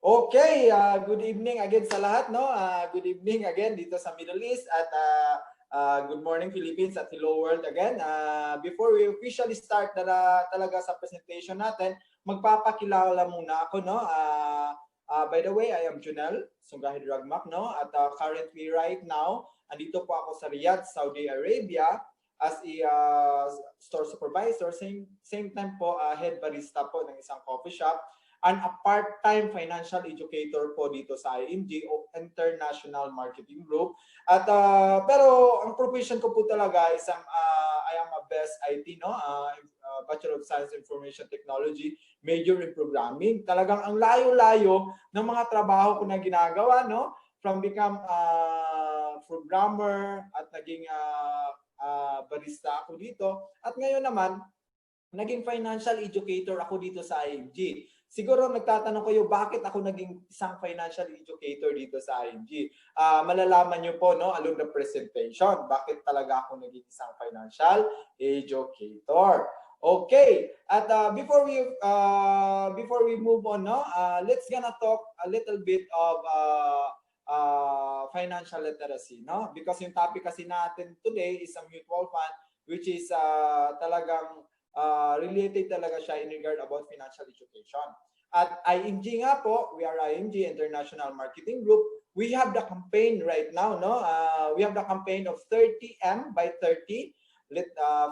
Okay, good evening again sa lahat, no? Good evening again dito sa Middle East at good morning Philippines at hello world again. Before we officially start talaga sa presentation natin, magpapakilala muna ako, no? By the way, I am Junel Sunggahi Dragmak, no? At currently right now, andito po ako sa Riyadh, Saudi Arabia as a store supervisor, same time po head barista po ng isang coffee shop and a part-time financial educator po dito sa IMG o International Marketing Group. At pero ang profession ko po talaga is I am a best IT, no? Bachelor of Science Information Technology, major in programming. Talagang ang layo-layo ng mga trabaho ko na ginagawa, no? From become programmer at naging barista ako dito. At ngayon naman, naging financial educator ako dito sa IMG. Siguro nagtatanong kayo bakit ako naging isang financial educator dito sa IMG. Malalaman nyo po, no, along the presentation, bakit talaga ako naging isang financial educator. Okay, at before we move on, no, let's gonna talk a little bit of financial literacy, no? Because yung topic kasi natin today is a mutual fund which is talagang related talaga siya in regard about financial education. At IMG nga po, we are IMG International Marketing Group. We have the campaign right now, no? We have the campaign of 30M by 30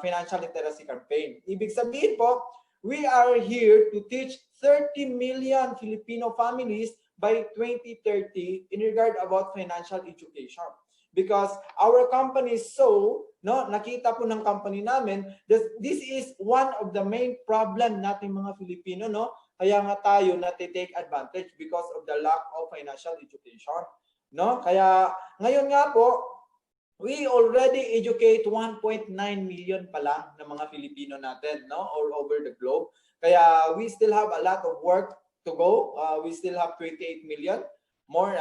financial literacy campaign. Ibig sabihin po, we are here to teach 30 million Filipino families by 2030 in regard about financial education. Because our company is so, no, nakita po ng company namin that this is one of the main problem nating mga Filipino, no? Kaya nga tayo take advantage because of the lack of financial education, no? Kaya ngayon nga po, we already educate 1.9 million pa lang ng mga Filipino natin, no, all over the globe. Kaya we still have a lot of work to go. We still have 28 million more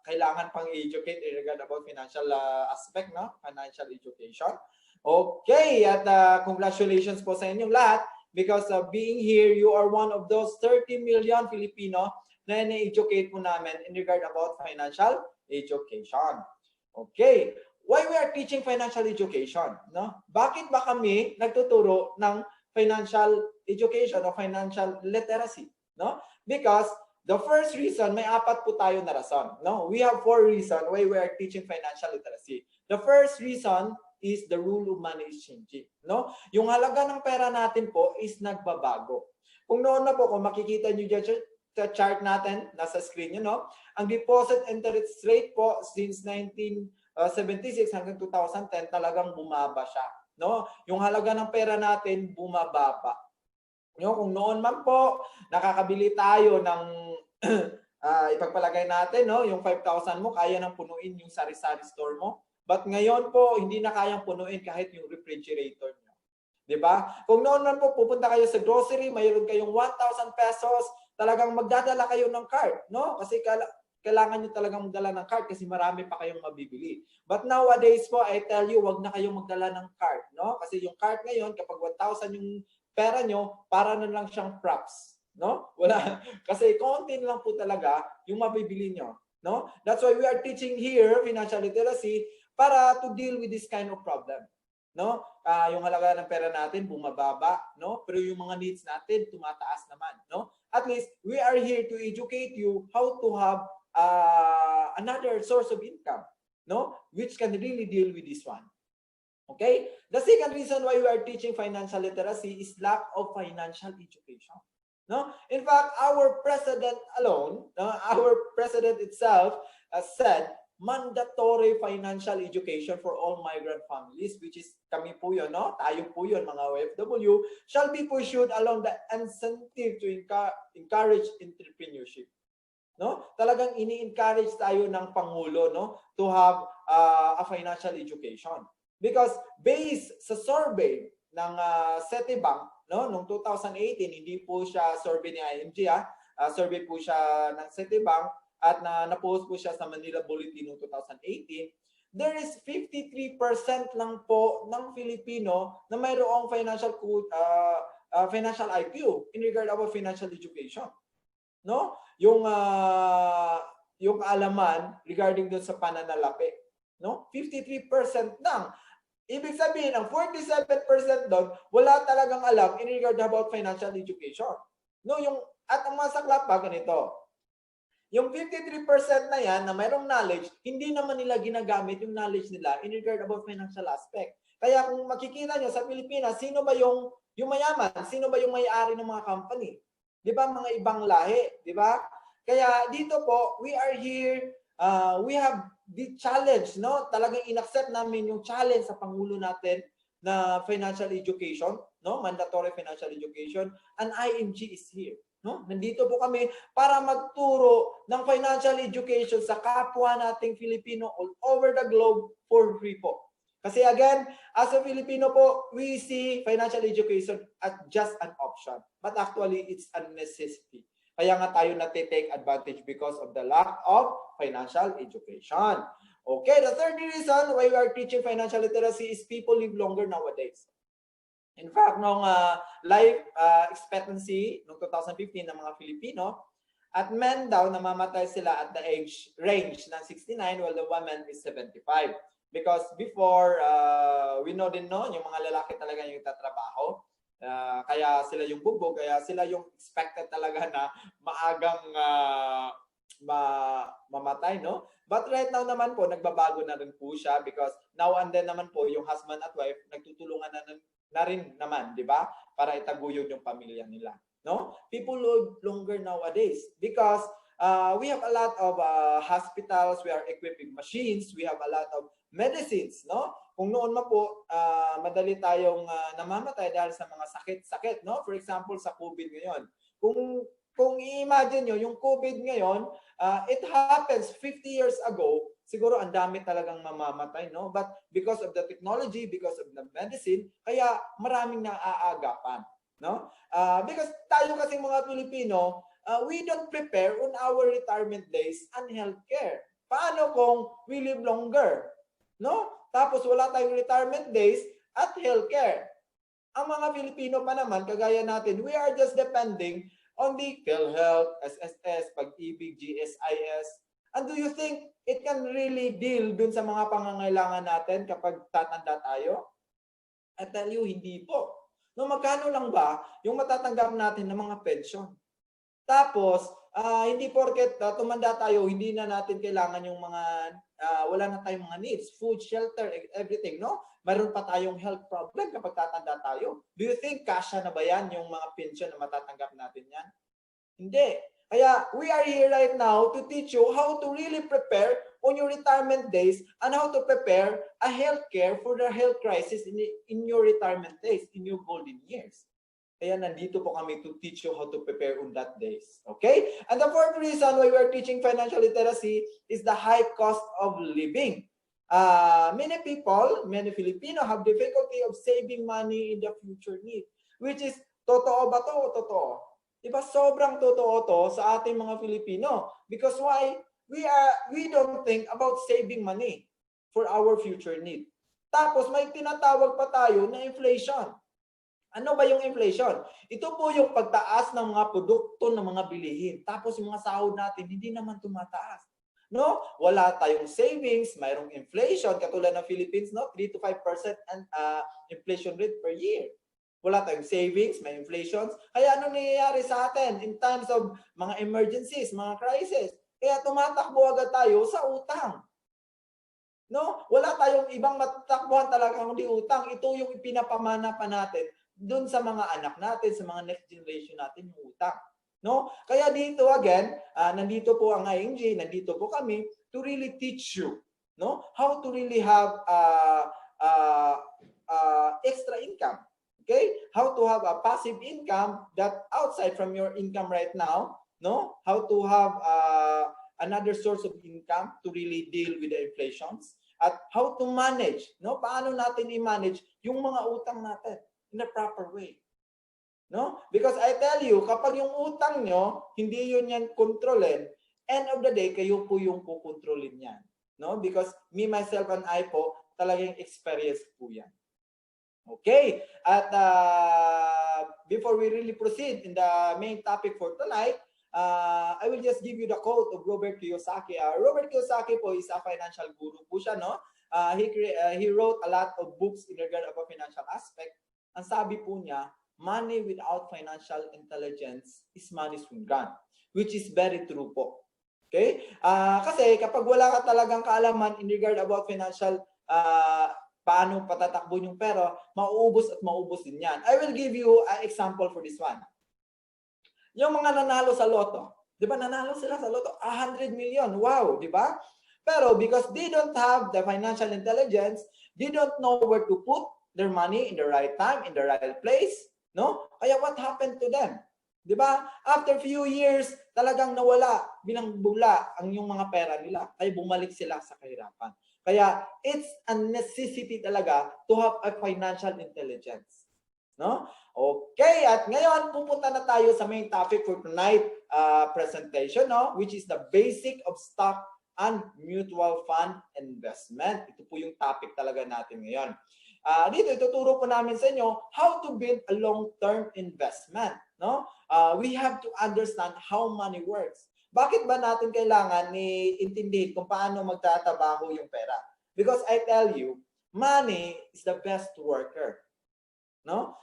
kailangan pang educate in regard about financial aspect, no? Financial education. Okay, at congratulations po sa inyong lahat because being here, you are one of those 30 million Filipino na na-educate po namin in regard about financial education. Okay, why we are teaching financial education, no? Bakit ba kami nagtuturo ng financial education o financial literacy, no? Because the first reason, may apat po tayo na rason, no? We have 4 reasons why we are teaching financial literacy. The first reason is the rule of money is changing, no? Yung halaga ng pera natin po is nagbabago. Kung noon na po, kung makikita nyo dyan sa chart natin, nasa screen nyo, no? Ang deposit interest rate po since 1976 hanggang 2010 talagang bumaba siya, no? Yung halaga ng pera natin bumababa. No, kung noon man po nakakabili tayo ng ipagpalagay natin, no, yung 5,000 mo kaya nang punuin yung sari-sari store mo. But ngayon po hindi na kayang punuin kahit yung refrigerator niyo. 'Di ba? Kung noon man po pupunta kayo sa grocery, mayroon kayong 1,000 pesos, talagang magdadala kayo ng card, no? Kasi kailangan niyo talagang magdala ng card kasi marami pa kayong mabibili. But nowadays po, I tell you, wag na kayong magdala ng card, no? Kasi yung card ngayon, kapag 1,000 yung pera nyo, para na lang siyang props, no? Wala, kasi konti lang po talaga yung mabibili nyo, no? That's why we are teaching here financial literacy para to deal with this kind of problem, no? Yung halaga ng pera natin bumababa, no? Pero yung mga needs natin tumataas naman, no? At least we are here to educate you how to have another source of income, no? Which can really deal with this one. Okay? The second reason why we are teaching financial literacy is lack of financial education. No? In fact, our president alone, our president itself said mandatory financial education for all migrant families, which is kami po yun, no? Tayo po yun, mga OFW, shall be pursued along the incentive to encourage entrepreneurship. No? Talagang ini-encourage tayo ng Pangulo, no, to have a financial education. Because based sa survey ng Citibank, no, noong 2018, hindi po siya survey ni IMG, survey po siya ng Citibank at na-post po siya sa Manila Bulletin noong 2018, there is 53% lang po ng Filipino na mayroong financial IQ in regard about financial education. no? Yung kaalaman regarding dun sa pananalapi, no? 53% lang. Ibig sabihin, ang 47% doon, wala talagang alam in regard about financial education. No, at ang masaklap pa ganito. Yung 53% na yan na mayroong knowledge, hindi naman nila ginagamit yung knowledge nila in regard about financial aspect. Kaya kung makikita nyo sa Pilipinas, sino ba yung mayaman? Sino ba yung may-ari ng mga company? Di ba? Mga ibang lahi. Di ba? Kaya dito po, we are here, we have the challenge, no? Talagang inaccept namin yung challenge sa Pangulo natin na financial education, no? Mandatory financial education, and IMG is here. No? Nandito po kami para magturo ng financial education sa kapwa nating Filipino all over the globe for free po. Kasi again, as a Filipino po, we see financial education as just an option. But actually, it's a necessity. Kaya nga tayo natitake advantage because of the lack of financial education. Okay, the third reason why we are teaching financial literacy is people live longer nowadays. In fact, nung life expectancy noong 2015 ng mga Filipino, at men daw namamatay sila at the age range ng 69 while the woman is 75. Because before, we know din no, yung mga lalaki talaga yung tatrabaho. Kaya sila yung bubog, kaya sila yung expected talaga na maagang mamatay, no? But right now naman po, nagbabago na rin po siya because now and then naman po, yung husband at wife, nagtutulungan na rin naman, di ba? Para itaguyod yung pamilya nila, no? People live longer nowadays because we have a lot of hospitals, we are equipped with machines, we have a lot of medicines, no? Kung noon man po, madali tayong namamatay dahil sa mga sakit-sakit, no? For example, sa COVID ngayon. Kung i-imagine nyo, yung COVID ngayon, it happens 50 years ago, siguro ang dami talagang mamamatay, no? But because of the technology, because of the medicine, kaya maraming naaagapan, no? Because tayo kasing mga Pilipino, we don't prepare on our retirement days and healthcare. Paano kung we live longer, no? Tapos wala tayong retirement days at healthcare. Ang mga Pilipino pa naman, kagaya natin, we are just depending on the PhilHealth, SSS, Pag-ibig, GSIS. And do you think it can really deal dun sa mga pangangailangan natin kapag tatanda tayo? I tell you, hindi po. No, magkano lang ba yung matatanggap natin ng mga pension? Tapos, hindi porket tumanda tayo, hindi na natin kailangan yung mga, wala na tayong mga needs, food, shelter, everything, no? Mayroon pa tayong health problem kapag tatanda tayo. Do you think kasya na ba yan yung mga pension na matatanggap natin yan? Hindi. Kaya we are here right now to teach you how to really prepare on your retirement days and how to prepare a healthcare for the health crisis in your retirement days, in your golden years. Kaya nandito po kami to teach you how to prepare on that days. Okay? And the fourth reason why we are teaching financial literacy is the high cost of living. Many people, many Filipino have difficulty of saving money in the future need. Which is, totoo ba to o totoo? Diba sobrang totoo to sa ating mga Filipino? Because why? We don't think about saving money for our future need. Tapos may tinatawag pa tayo na inflation. Ano ba yung inflation? Ito po yung pagtaas ng mga produkto ng mga bilihin. Tapos yung mga sahod natin, hindi naman tumataas. No? Wala tayong savings, mayroong inflation, katulad ng Philippines, no? 3 to 5% and inflation rate per year. Wala tayong savings, may inflations. Kaya anong nangyayari sa atin in times of mga emergencies, mga crisis? Kaya tumatakbo agad tayo sa utang. No? Wala tayong ibang matatakbuhan talaga kundi utang. Ito yung ipinapamana pa natin doon sa mga anak natin, sa mga next generation natin, yung utang. No? Kaya dito again, nandito po ang ING, nandito po kami to really teach you, no? How to really have extra income. Okay? How to have a passive income that outside from your income right now, no? How to have another source of income to really deal with the inflations at how to manage, no? Paano natin i-manage yung mga utang natin in a proper way. No? Because I tell you, kapag yung utang nyo, hindi yun yan kontrolin, end of the day, kayo po yung kukontrolin yan. No? Because me, myself, and I po, talagang experience po yan. Okay? At before we really proceed in the main topic for tonight, I will just give you the quote of Robert Kiyosaki. Robert Kiyosaki po is a financial guru po siya, no? He wrote a lot of books in regard about financial aspect. Ang sabi po niya, money without financial intelligence is money swing gun, which is very true po. Okay? Kasi kapag wala ka talagang kaalaman in regard about financial paano patatakbo yung pera, mauubos at maubos din yan. I will give you an example for this one. Yung mga nanalo sa loto, di ba nanalo sila sa loto? 100 million, wow, di ba? Pero because they don't have the financial intelligence, they don't know where to put their money in the right time, in the right place, no? Kaya what happened to them? Di ba? After few years, talagang nawala, binangbula ang yung mga pera nila. Kaya bumalik sila sa kahirapan. Kaya it's a necessity talaga to have a financial intelligence. No? Okay, at ngayon pupunta na tayo sa main topic for tonight presentation, no? Which is the basic of stock and mutual fund investment. Ito po yung topic talaga natin ngayon. Dito ituturo po namin sa inyo how to build a long-term investment, no? We have to understand how money works. Bakit ba natin kailangan iintindihin kung paano magtatrabaho yung pera? Because I tell you, money is the best worker. No?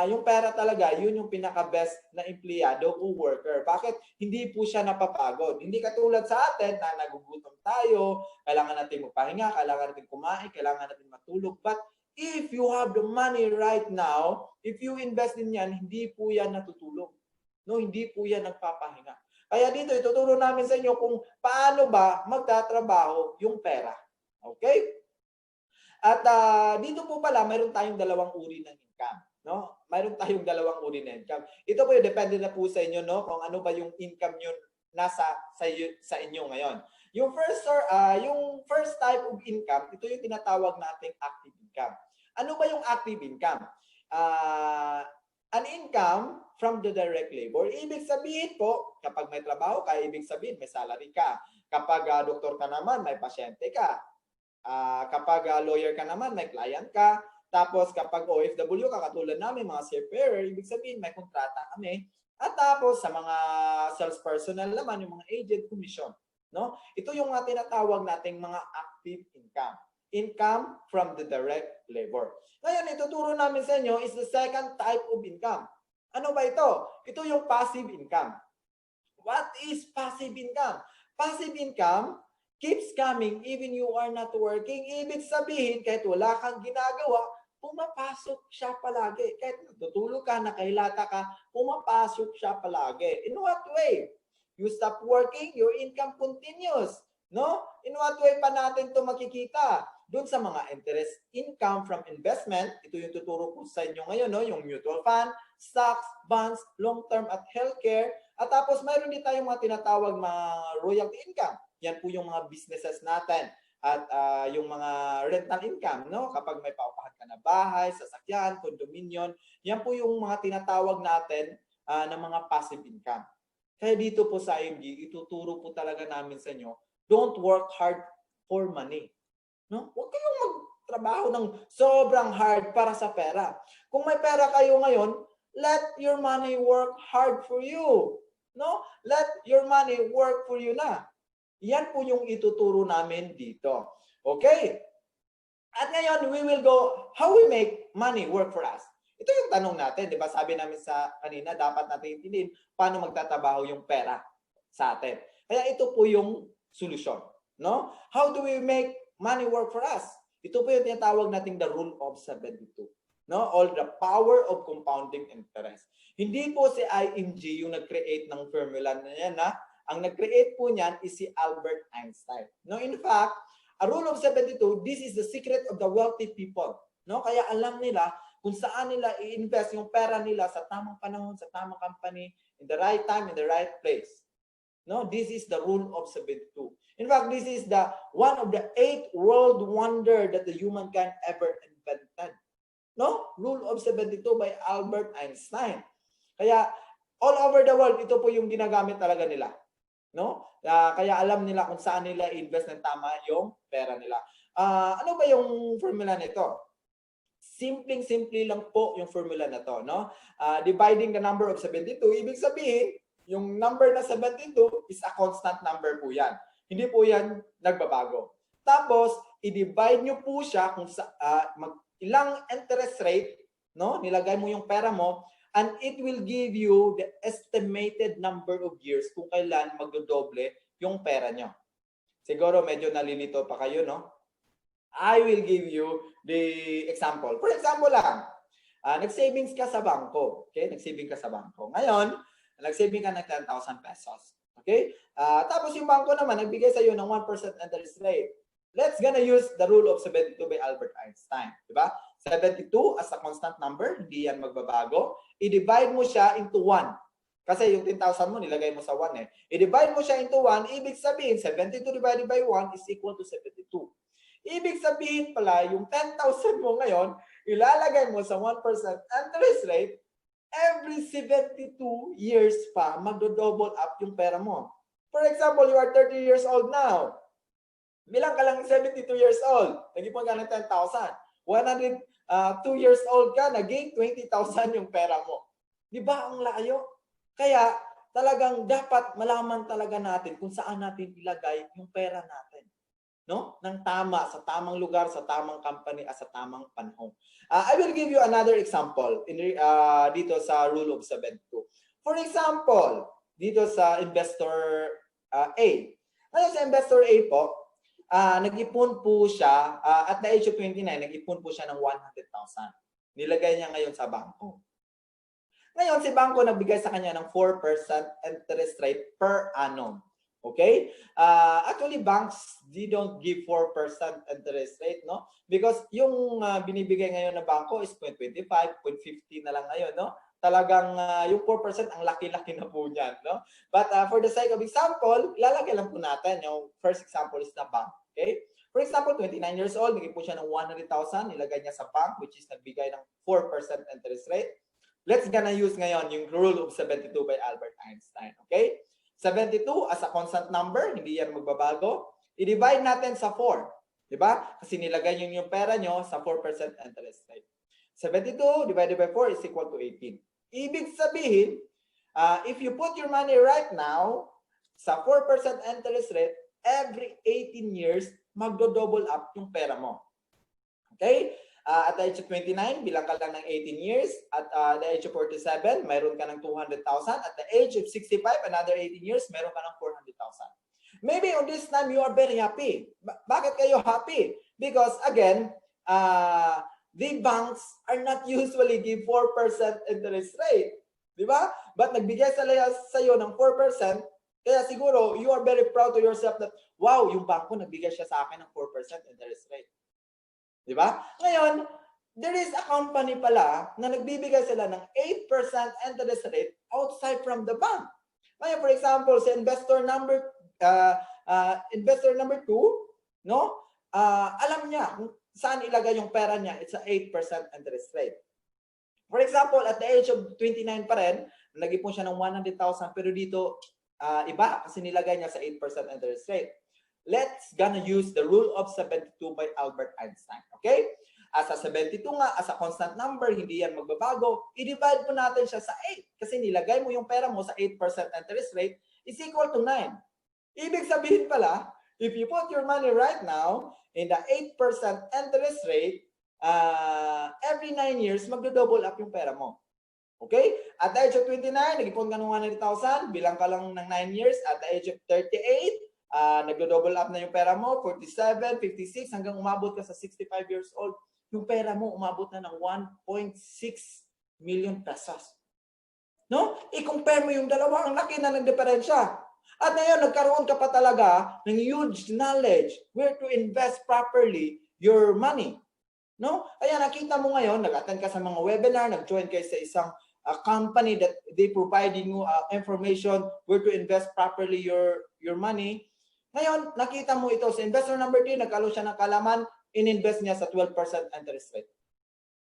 Yung pera talaga, yun yung pinaka-best na empleyado o worker. Bakit? Hindi po siya napapagod. Hindi katulad sa atin na nagugutom tayo, kailangan natin magpahinga, kailangan natin kumain, kailangan natin matulog. But if you have the money right now, if you invest din yan, hindi po yan natutulog. No, hindi po yan nagpapahinga. Kaya dito, ituturo namin sa inyo kung paano ba magtatrabaho yung pera. Okay? At dito po pala, mayroon tayong dalawang uri ng income. No? Mayroon tayong dalawang uri ng income. Ito po yung depende na po sa inyo, no? Kung ano ba yung income nyo nasa sa inyo ngayon. Yung first type of income, ito yung tinatawag nating active income. Ano ba yung active income? An income from the direct labor. Ibig sabihin po, kapag may trabaho ka, ibig sabihin may salary ka. Kapag doktor ka naman, may pasyente ka. Kapag lawyer ka naman, may client ka. Tapos kapag OFW ka, katulad namin, mga seafarer, ibig sabihin may kontrata kami. At tapos sa mga sales personnel naman, yung mga agent commission. No? Ito yung tinatawag nating mga active income. Income from the direct labor. Ngayon, ituturo namin sa inyo is the second type of income. Ano ba ito? Ito yung passive income. What is passive income? Passive income keeps coming even you are not working. Ibig sabihin, kahit wala kang ginagawa, pumapasok siya palagi. Kahit tutulog ka, nakahilata ka, pumapasok siya palagi. In what way? You stop working, your income continues. No? In what way pa natin ito makikita? Doon sa mga interest income from investment, ito yung tuturo ko sa inyo ngayon, no? Yung mutual fund, stocks, bonds, long-term at healthcare. At tapos mayroon din tayong mga tinatawag mga royalty income. Yan po yung mga businesses natin. At yung mga rental income, no? Kapag may paupahan ka na bahay, sasakyan, condominium, yan po yung mga tinatawag natin na mga passive income. Kaya dito po sa IMG, ituturo po talaga namin sa inyo, don't work hard for money. No? Huwag kayong magtrabaho ng sobrang hard para sa pera. Kung may pera kayo ngayon, let your money work hard for you. No? Let your money work for you na. Yan po yung ituturo namin dito. Okay? At ngayon, we will go how we make money work for us. Ito yung tanong natin, di ba? Sabi namin sa kanina, dapat natin intindihin paano magtatrabaho yung pera sa atin. Kaya ito po yung solusyon. No? How do we make money work for us? Ito po yung tinatawag nating the rule of 72. No? All the power of compounding interest. Hindi po si IMG yung nag-create ng formula na yan, ha? Ang nag-create po niyan is si Albert Einstein. No, in fact, a rule of 72, this is the secret of the wealthy people. No, kaya alam nila kung saan nila i-invest yung pera nila sa tamang panahon, sa tamang company, in the right time, in the right place. No, this is the rule of 72. In fact, this is the one of the 8 world wonder that the humankind ever invented. No, rule of 72 by Albert Einstein. Kaya all over the world, ito po yung ginagamit talaga nila. No? Kaya alam nila kung saan nila i-invest ng tama yung pera nila. Ano ba yung formula nito? Simpleng-simple lang po yung formula na to, no? Dividing the number of 72, ibig sabihin, Yung number na 72 is a constant number po yan. Hindi po yan nagbabago. Tapos, i-divide nyo po siya kung ilang interest rate, no? Nilagay mo yung pera mo, and it will give you the estimated number of years kung kailan magdodoble yung pera nyo. Siguro medyo nalilito pa kayo, no? I will give you the example. For example lang, nag-savings ka sa bangko. Okay? Nag-saving ka sa bangko. Ngayon, nag-saving ka ng 10,000 pesos. Okay? Tapos yung bangko naman, nagbigay sa iyo ng 1% interest rate. Let's gonna use the rule of 72 by Albert Einstein. Diba? 72 as a constant number, hindi yan magbabago. I-divide mo siya into 1. Kasi yung 10,000 mo, nilagay mo sa 1 eh. I-divide mo siya into 1, ibig sabihin, 72 divided by 1 is equal to 72. Ibig sabihin pala, yung 10,000 mo ngayon, ilalagay mo sa 1% interest rate, every 72 years pa, magdo-double up yung pera mo. For example, you are 30 years old now. Bilang ka lang 72 years old, nag-ipon ka ng 10,000. 102 years old ka, naging 20,000 yung pera mo. Di ba ang layo? Kaya talagang dapat malaman talaga natin kung saan natin ilagay yung pera natin. No? Nang tama, sa tamang lugar, sa tamang company, at sa tamang panahon. I will give you another example dito sa rule of 72. For example, dito sa investor A. Ngayon sa investor A po, nag-ipon po siya, at the age of 29, nag-ipon po siya ng 100,000. Nilagay niya ngayon sa bangko. Ngayon, si bangko nagbigay sa kanya ng 4% interest rate per annum. Okay? Actually, banks, they don't give 4% interest rate, no? Because yung binibigay ngayon ng bangko is 0.25, 0.50 na lang ngayon, no? Talagang yung 4% ang laki-laki na po niyan, no? But for the sake of example, ilalagay lang po natin. Yung first example is na bank. Okay? For example, 29 years old, naging po siya ng 100,000, nilagay niya sa bank, which is nagbigay ng 4% interest rate. Let's gonna use ngayon yung rule of 72 by Albert Einstein. Okay? 72 as a constant number, hindi yan magbabago. I-divide natin sa 4. Diba? Kasi nilagay nyo yung pera nyo sa 4% interest rate. 72 divided by 4 is equal to 18. Ibig sabihin, if you put your money right now sa 4% interest rate, every 18 years, magdo-double up yung pera mo. Okay? At the age of 29, bilang ka lang ng 18 years. At the age of 47, mayroon ka ng 200,000. At the age of 65, another 18 years, mayroon ka ng 400,000. Maybe on this time, you are very happy. Bakit kayo happy? Because again, the banks are not usually give 4% interest rate. Di ba? But nagbigay sa iyo ng 4%, kaya siguro, you are very proud to yourself that, wow, yung bangko nagbigay siya sa akin ng 4% interest rate. Di ba? Ngayon, there is a company pala na nagbibigay sila ng 8% interest rate outside from the bank. Ngayon, for example, sa investor number 2, no? Alam niya kung saan ilagay yung pera niya. It's a 8% interest rate. For example, at the age of 29 pa rin, nag-ipon siya ng 100,000 pero dito iba kasi nilagay niya sa 8% interest rate. Let's gonna use the rule of 72 by Albert Einstein. Okay? As a 72 nga, as a constant number, hindi yan magbabago. I-divide po natin siya sa 8 kasi nilagay mo yung pera mo sa 8% interest rate is equal to 9. Ibig sabihin pala, if you put your money right now in the 8% interest rate, every 9 years, magdo-double up yung pera mo. Okay? At the age of 29, nag-ipon ka ng 100,000, bilang ka lang ng 9 years. At the age of 38, nagdo-double up na yung pera mo, 47, 56, hanggang umabot ka sa 65 years old. Yung pera mo umabot na ng 1.6 million pesos. No? I-compare mo yung dalawa, ang laki na ng diferensya. At ngayon, nagkaroon ka pa talaga ng huge knowledge where to invest properly your money. No? Kaya nakita mo ngayon, nag-attend ka sa mga webinar, nag-join kayo sa isang company that they providing you information where to invest properly your money. Ngayon, nakita mo ito sa investor number 3, nagkaroon siya ng kalaman, in-invest niya sa 12% interest rate.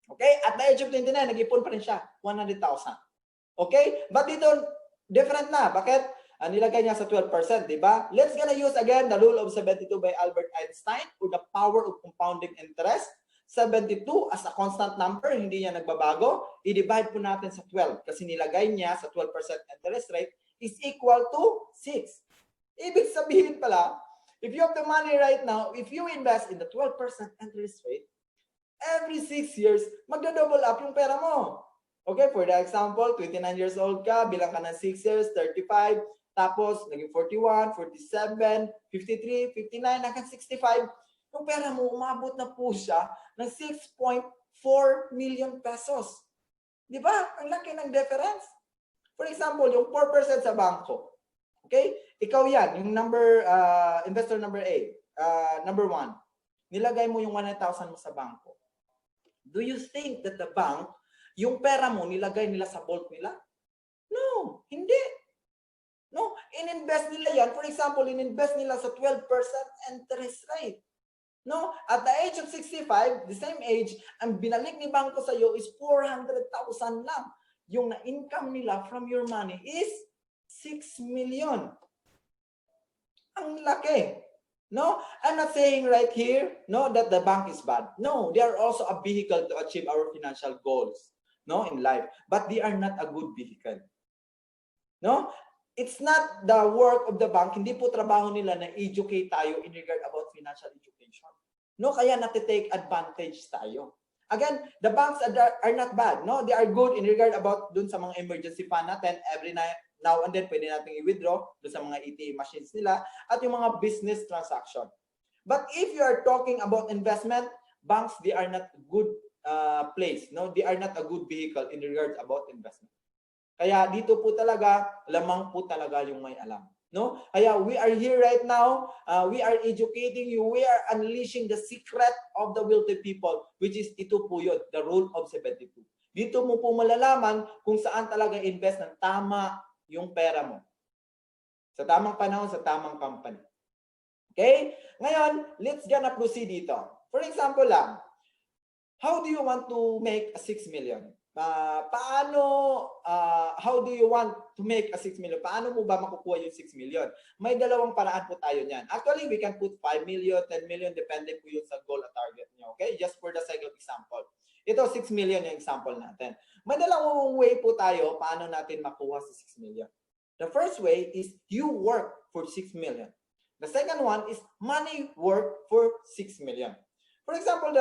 Okay? At the age of 29, nag-ipon pa rin siya, 100,000. Okay? But dito, different na. Bakit? Nilagay niya sa 12%, di ba? Let's gonna use again the rule of 72 by Albert Einstein or the power of compounding interest. 72 as a constant number, hindi niya nagbabago. I-divide po natin sa 12 kasi nilagay niya sa 12% interest rate. is equal to 6. Ibig sabihin pala, if you have the money right now, if you invest in the 12% interest rate, every 6 years, magda-double up yung pera mo. Okay, for the example, 29 years old ka, bilang ka ng 6 years, 35, tapos naging 41, 47, 53, 59, hanggang 65. Yung pera mo, umabot na po siya ng 6.4 million pesos. Di ba? Ang laki ng difference. For example, yung 4% sa bangko. Okay? Ikaw yan, yung investor number A, number 1. Nilagay mo yung 100,000 mo sa bangko. Do you think that the bank, yung pera mo, nilagay nila sa vault nila? No, hindi. No, in-invest nila yan. For example, in-invest nila sa 12% interest rate. No, at the age of 65, the same age, ang binalik ni bangko sa iyo is 400,000 lang. Yung na-income nila from your money is 6 million. Ang laki. No, I'm not saying right here, no, that the bank is bad. No, they are also a vehicle to achieve our financial goals, no, in life. But they are not a good vehicle. No, it's not the work of the bank. Hindi po trabaho nila na educate tayo in regard about financial education. No, kaya natitake advantage tayo. Again, the banks are not bad. No, they are good in regard about dun sa mga emergency fund natin. Every now and then, pwede natin i-withdraw dun sa mga ATM machines nila at yung mga business transaction. But if you are talking about investment, banks, they are not a good place. No, they are not a good vehicle in regard about investment. Kaya dito po talaga, lamang po talaga yung may alam. No? Kaya we are here right now, we are educating you, we are unleashing the secret of the wealthy people, which is ito po yun, the rule of 72. Dito mo po malalaman kung saan talaga invest ng tama yung pera mo. Sa tamang panahon, sa tamang company. Okay? Ngayon, let's gonna proceed dito. For example lang, how do you want to make a 6 million? How do you want to make a 6 million? Paano mo ba makukuha yung 6 million? May dalawang paraan po tayo niyan. Actually, we can put 5 million, 10 million, depende po yun sa goal at target niyo. Okay? Just for the sake of example. Ito, 6 million yung example natin. May dalawang way po tayo paano natin makuha sa 6 million. The first way is you work for 6 million. The second one is money work for 6 million. For example,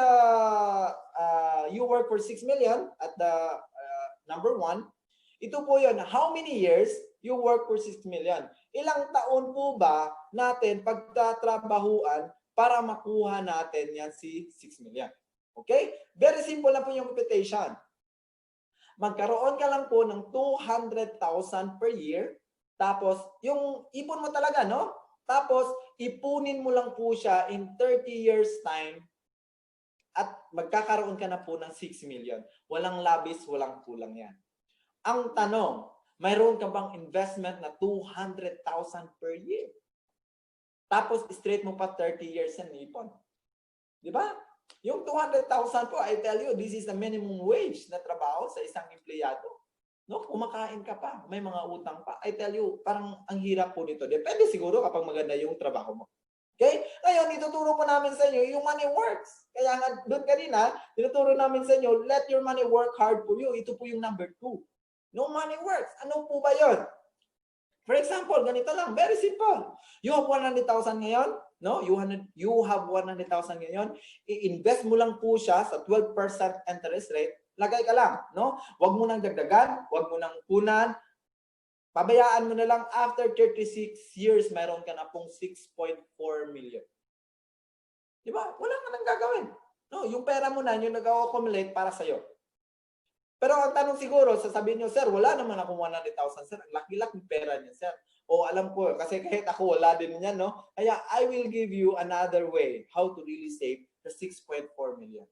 you work for 6 million at the number 1. Ito po yun. How many years you work for 6 million? Ilang taon po ba natin pagtatrabahuan para makuha natin yan si 6 million? Okay? Very simple lang po yung computation. Magkaroon ka lang po ng 200,000 per year. Tapos, yung ipon mo talaga, no? Tapos, ipunin mo lang po siya in 30 years time. At magkakaroon ka na po ng 6 million. Walang labis, walang kulang yan. Ang tanong, mayroon ka bang investment na 200,000 per year? Tapos straight mo pa 30 years yan ipon. Di ba? Yung 200,000 po, I tell you, this is the minimum wage na trabaho sa isang empleyado. No, kumakain ka pa, may mga utang pa. I tell you, parang ang hirap po nito. Depende siguro kapag maganda yung trabaho mo. Okay? Ngayon, ituturo po namin sa inyo yung money works. Kaya nga, doon kanina, tinuturo namin sa inyo, let your money work hard for you. Ito po yung number 2. No money works. Ano po ba yun? For example, ganito lang. Very simple. You have 100,000 ngayon. No? You have 100,000 ngayon. I-invest mo lang po siya sa 12% interest rate. Lagay ka lang. No? Huwag mo nang dagdagan. Huwag mo nang punan. Pabayaan mo na lang after 36 years, mayroon ka na pong 6.4 million. Di ba? Wala ka nang gagawin. No, yung pera mo na, yung nag-accumulate para sa'yo. Pero ang tanong siguro, sasabihin nyo, sir, wala naman akong 100,000, sir. Ang laki-laki pera niya, sir. O alam ko, kasi kahit ako wala din niyan, no? Kaya I will give you another way how to really save the 6.4 million.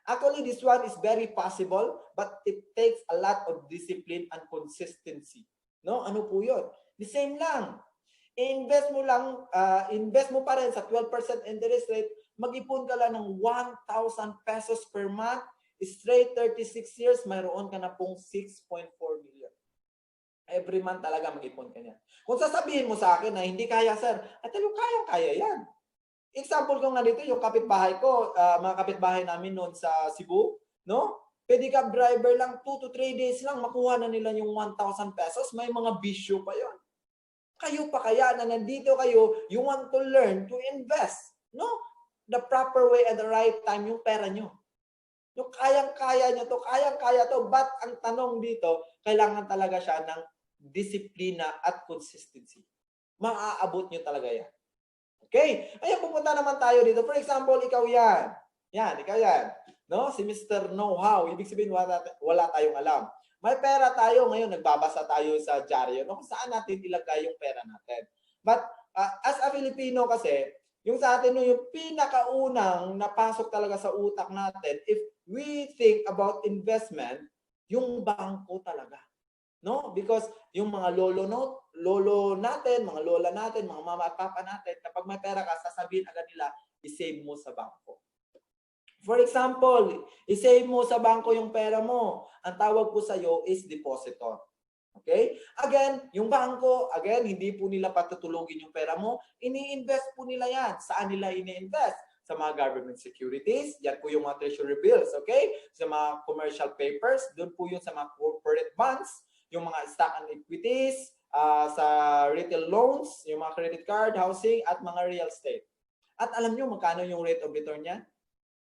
Actually, this one is very possible, but it takes a lot of discipline and consistency. No? Ano po yun? The same lang. Invest mo lang, invest mo pa rin sa 12% interest rate, mag-ipon ka lang ng 1,000 pesos per month, straight 36 years, mayroon ka na pong 6.4 million. Every month talaga mag-ipon ka niya. Kung sasabihin mo sa akin na hindi kaya, sir, at talagang kaya yan. Example ko nga dito, yung kapitbahay ko, mga kapitbahay namin noon sa Cebu, no? Pedicab driver lang, 2 to 3 days lang, makuha na nila yung 1,000 pesos. May mga bisyo pa yon. Kayo pa kaya na nandito kayo, you want to learn to invest, no? The proper way at the right time yung pera nyo. Yung kayang-kaya nyo to, kayang-kaya to, but ang tanong dito, kailangan talaga siya ng disiplina at consistency. Maaabot nyo talaga yan. Okay? Ayan, pupunta naman tayo dito. For example, ikaw yan. Yan, ikaw yan. No? Si Mr. Know-how. Ibig sabihin, wala tayong alam. May pera tayo ngayon, nagbabasa tayo sa dyaryo, no? Kung saan natin ilagay yung pera natin. But as a Filipino kasi, yung sa atin, no, yung pinakaunang napasok talaga sa utak natin, if we think about investment, yung bangko talaga. No? Because yung mga lolo natin, mga lola natin, mga mama at papa natin, kapag may pera ka, sasabihin agad nila, isave mo sa bangko. For example, isave mo sa bangko yung pera mo. Ang tawag po sa iyo is depositor. Okay? Again, yung bangko, again, hindi po nila patutulugin yung pera mo. Ini-invest po nila yan. Saan nila ini-invest? Sa mga government securities. Yan po yung mga treasury bills. Okay? Sa mga commercial papers. Doon po yun sa mga corporate bonds. Yung mga stock and equities. Sa retail loans. Yung mga credit card, housing, at mga real estate. At alam nyo, magkano yung rate of return niya?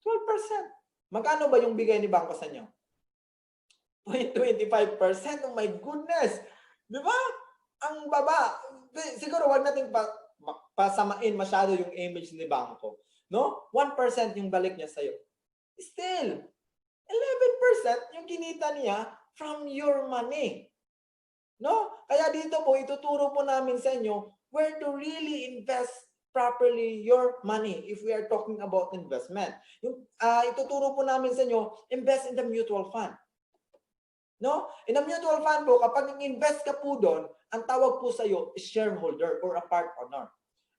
12%. Magkano ba yung bigay ni bangko sa inyo? 0.25%. Oh my goodness. Di ba? Ang baba. Siguro wag nating pasamain masyado yung image ni bangko. No? 1% yung balik niya sa'yo. Still, 11% yung kinita niya from your money. No? Kaya dito po, ituturo po namin sa inyo where to really invest properly your money if we are talking about investment. Yung, ituturo po namin sa inyo, invest in the mutual fund. No? In a mutual fund po, kapag invest ka po doon, ang tawag po sa iyo is shareholder or a part owner.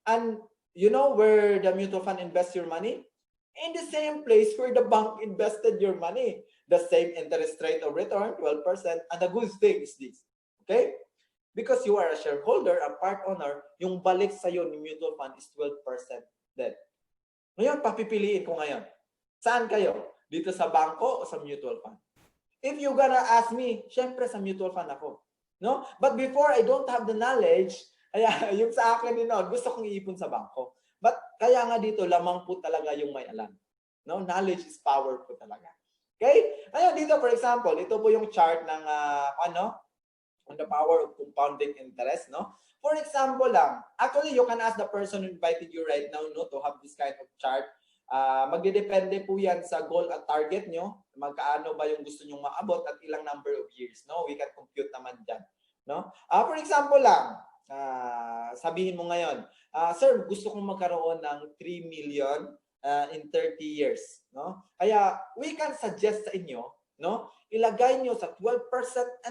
And you know where the mutual fund invests your money? In the same place where the bank invested your money. The same interest rate of return, 12%. And the good thing is this. Okay? Because you are a shareholder, a part owner, yung balik sa iyo ni mutual fund is 12% then. Ngayon, papipiliin ko ngayon. Saan kayo? Dito sa bangko o sa mutual fund? If you gonna ask me, syempre sa mutual fund ako. No? But before, I don't have the knowledge. Yung sa akin din, gusto kong iipon sa bangko. But kaya nga dito, lamang po talaga yung may alam. No? Knowledge is power po talaga. Okay? Ayun, dito for example, ito po yung chart ng on the power of compounding interest, no? For example lang, actually, you can ask the person who invited you right now, no, to have this kind of chart. Magdedepende po yan sa goal at target nyo. Magkaano ba yung gusto nyong maabot at ilang number of years, no? We can compute naman dyan, no? For example lang, sabihin mo ngayon, sir, gusto kong magkaroon ng 3 million in 30 years, no? Kaya, we can suggest sa inyo, no? Ilagay nyo sa 12%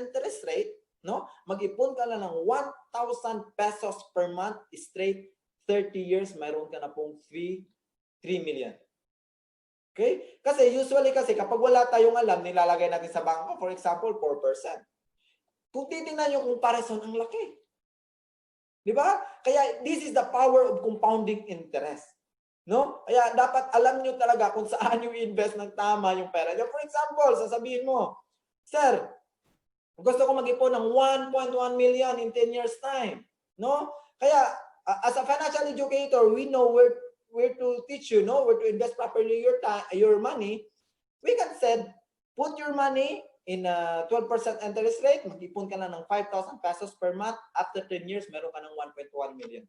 interest rate, no? Mag-ipon ka na ng 1,000 pesos per month straight 30 years, mayroon ka na pong 3 million. Okay? Kasi usually kapag wala tayong alam, nilalagay natin sa bangko, for example, 4%. Kung titingnan yung comparison, ang laki. Di ba? Kaya this is the power of compounding interest. No? Kaya dapat alam nyo talaga kung saan yung invest ng tama yung pera nyo. For example, sasabihin mo, sir, gusto ko mag-ipon ng 1.1 million in 10 years time. No? Kaya, as a financial educator, we know where to teach you, no? Where to invest properly your money. We can say, put your money in a 12% interest rate, mag-ipon ka na ng 5,000 pesos per month. After 10 years, meron ka ng 1.1 million.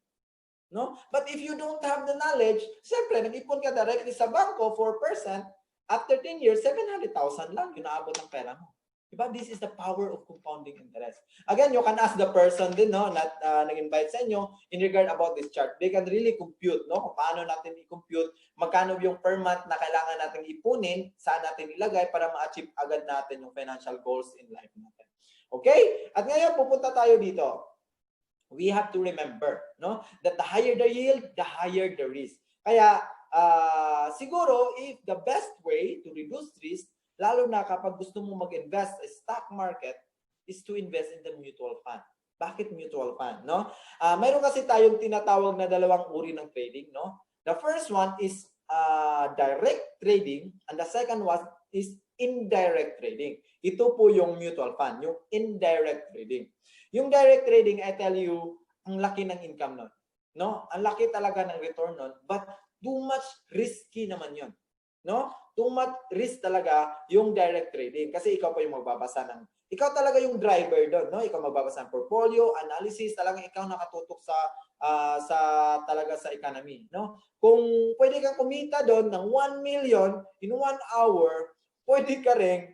No? But if you don't have the knowledge, siyempre, nag-ipon ka directly sa bangko, 4%. After 10 years, 700,000 lang yung naabot ng pera mo. Diba? This is the power of compounding interest. Again, you can ask the person din, no, na nag-invite sa inyo in regard about this chart. They can really compute, no, kung paano natin i-compute, magkano yung per month na kailangan natin ipunin, saan natin ilagay para ma-achieve agad natin yung financial goals in life natin. Okay? At ngayon, pupunta tayo dito. We have to remember, no, that the higher the yield, the higher the risk. Kaya, siguro, if the best way to reduce risk, lalo na kapag gusto mo mag-invest sa stock market, is to invest in the mutual fund. Bakit mutual fund, no? Mayroon kasi tayong tinatawag na dalawang uri ng trading, no? The first one is direct trading, and the second one is indirect trading. Ito po yung mutual fund, yung indirect trading. Yung direct trading, I tell you, ang laki ng income nun. No? Ang laki talaga ng return nun, but too much risky naman yun. No? Too much risk talaga yung direct trading kasi ikaw pa yung magbabasa ng, ikaw talaga yung driver doon, no? Ikaw magbabasa ng portfolio, analysis, talagang ikaw nakatutok talaga sa economy, no? Kung pwede kang kumita doon ng 1 million in 1 hour, pwede ka ring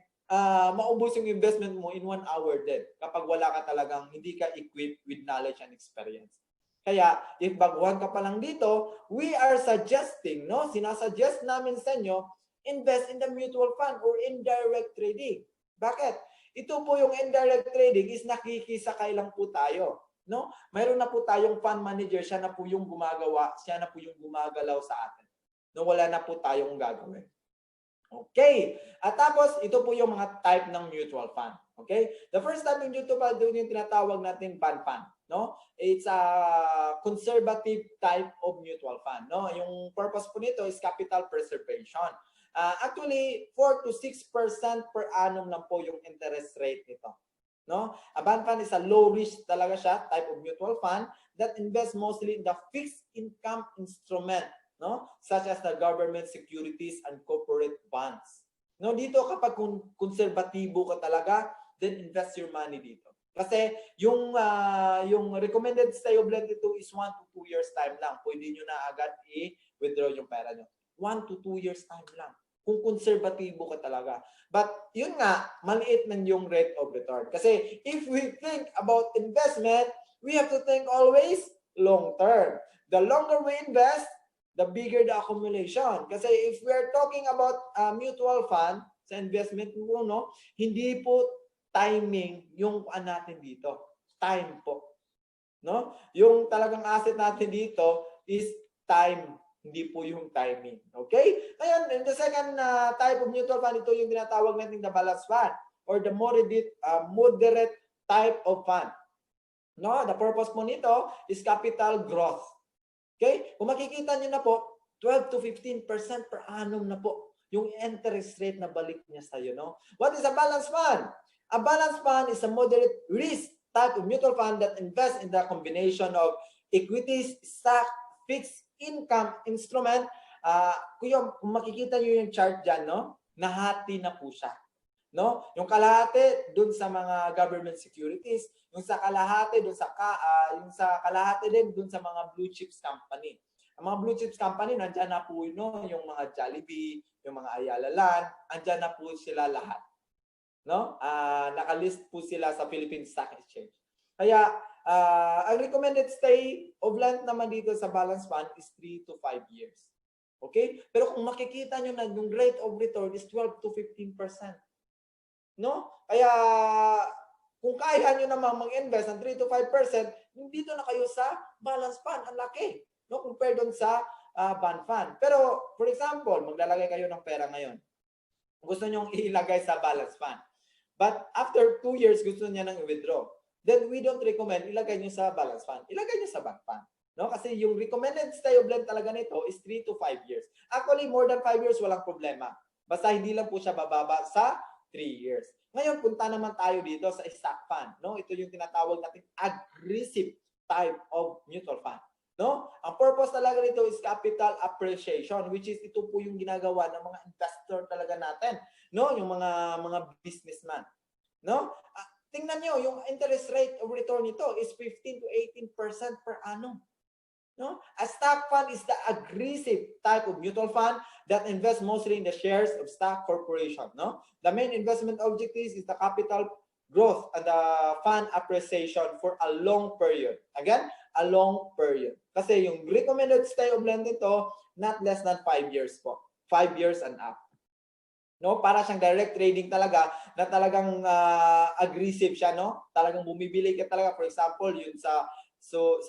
maubos yung investment mo in 1 hour din kapag wala ka talagang, hindi ka equipped with knowledge and experience. Kaya, if baguhan ka pa lang dito, we are suggesting, no? Sinasuggest namin sa inyo, invest in the mutual fund or indirect trading. Bakit? Ito po yung indirect trading is nakikisakay lang po tayo. No? Mayroon na po tayong fund manager, siya na po yung gumagawa, siya na po yung gumagalaw sa atin. No, wala na po tayong gagawin. Okay. At tapos, ito po yung mga type ng mutual fund. Okay? The first type ng mutual fund, yung tinatawag natin bond fund. No? It's a conservative type of mutual fund. No? Yung purpose po nito is capital preservation. Actually, 4 to 6% per annum lang po yung interest rate nito. No? A bond fund is a low risk talaga siya, type of mutual fund that invests mostly in the fixed income instrument, no? Such as the government securities and corporate bonds. No, dito kapag konserbatibo ka talaga, then invest your money dito. Kasi yung recommended stay of lend ito is 1 to 2 years time lang. Pwede nyo na agad i-withdraw yung pera nyo. 1 to 2 years time lang. Kung konserbatibo ka talaga. But yun nga, maliit ng yung rate of return. Kasi if we think about investment, we have to think always long term. The longer we invest, the bigger the accumulation. Kasi if we're talking about mutual fund sa investment mo, no, hindi po timing yung natin dito. Time po. No? Yung talagang asset natin dito is time, hindi po yung timing. Okay? Ngayon, in the second type of mutual fund, ito yung tinatawag natin the balance fund or the moderate type of fund. No? The purpose po nito is capital growth. Okay? Kung makikita nyo na po, 12 to 15% per annum na po yung interest rate na balik niya sa'yo. No? What is a balance fund? A balance fund is a moderate risk type of mutual fund that invests in the combination of equities, stock, fixed income instrument. Kung makikita nyo yung chart dyan, no? Nahati na po siya. No? Yung kalahati dun sa mga government securities, yung sa kalahati dun sa yung sa kalahati din dun sa mga blue chips company. Ang mga blue chips company nandiyan na po yung mga Jollibee, yung mga Ayala Land, andyan na po sila lahat. No? Nakalist po sila sa Philippine Stock Exchange. Kaya ang recommended stay of length naman dito sa balance fund is 3 to 5 years. Okay? Pero kung makikita nyo na yung rate of return is 12 to 15%. No? Kaya kung kaya nyo namang mag-invest ng 3 to 5%, dito na kayo sa balance fund. Ang laki. No? Compare doon sa bond fund. Pero, for example, maglalagay kayo ng pera ngayon. Gusto nyo ilagay sa balance fund. But after 2 years, gusto niya nang i-withdraw. Then we don't recommend ilagay nyo sa balance fund. Ilagay nyo sa bond fund. No? Kasi yung recommended stay of length talaga nito is 3 to 5 years. Actually, more than 5 years, walang problema. Basta hindi lang po siya bababa sa 3 years. Ngayon, punta naman tayo dito sa stock fund. No? Ito yung tinatawag natin aggressive type of mutual fund. No? Ang purpose talaga nito is capital appreciation, which is ito po yung ginagawa ng mga investor talaga natin. No? Yung mga businessman. No? Tingnan nyo, yung interest rate of return nito is 15 to 18% per annum. No? A stock fund is the aggressive type of mutual fund that invests mostly in the shares of stock corporation. No? The main investment objectives is the capital growth and the fund appreciation for a long period. Again, a long period. Kasi yung recommended stay of length nito, not less than 5 years po. 5 years and up. No, para siyang direct trading talaga na talagang aggressive siya, no? Talagang bumibili ka talaga, for example, yun sa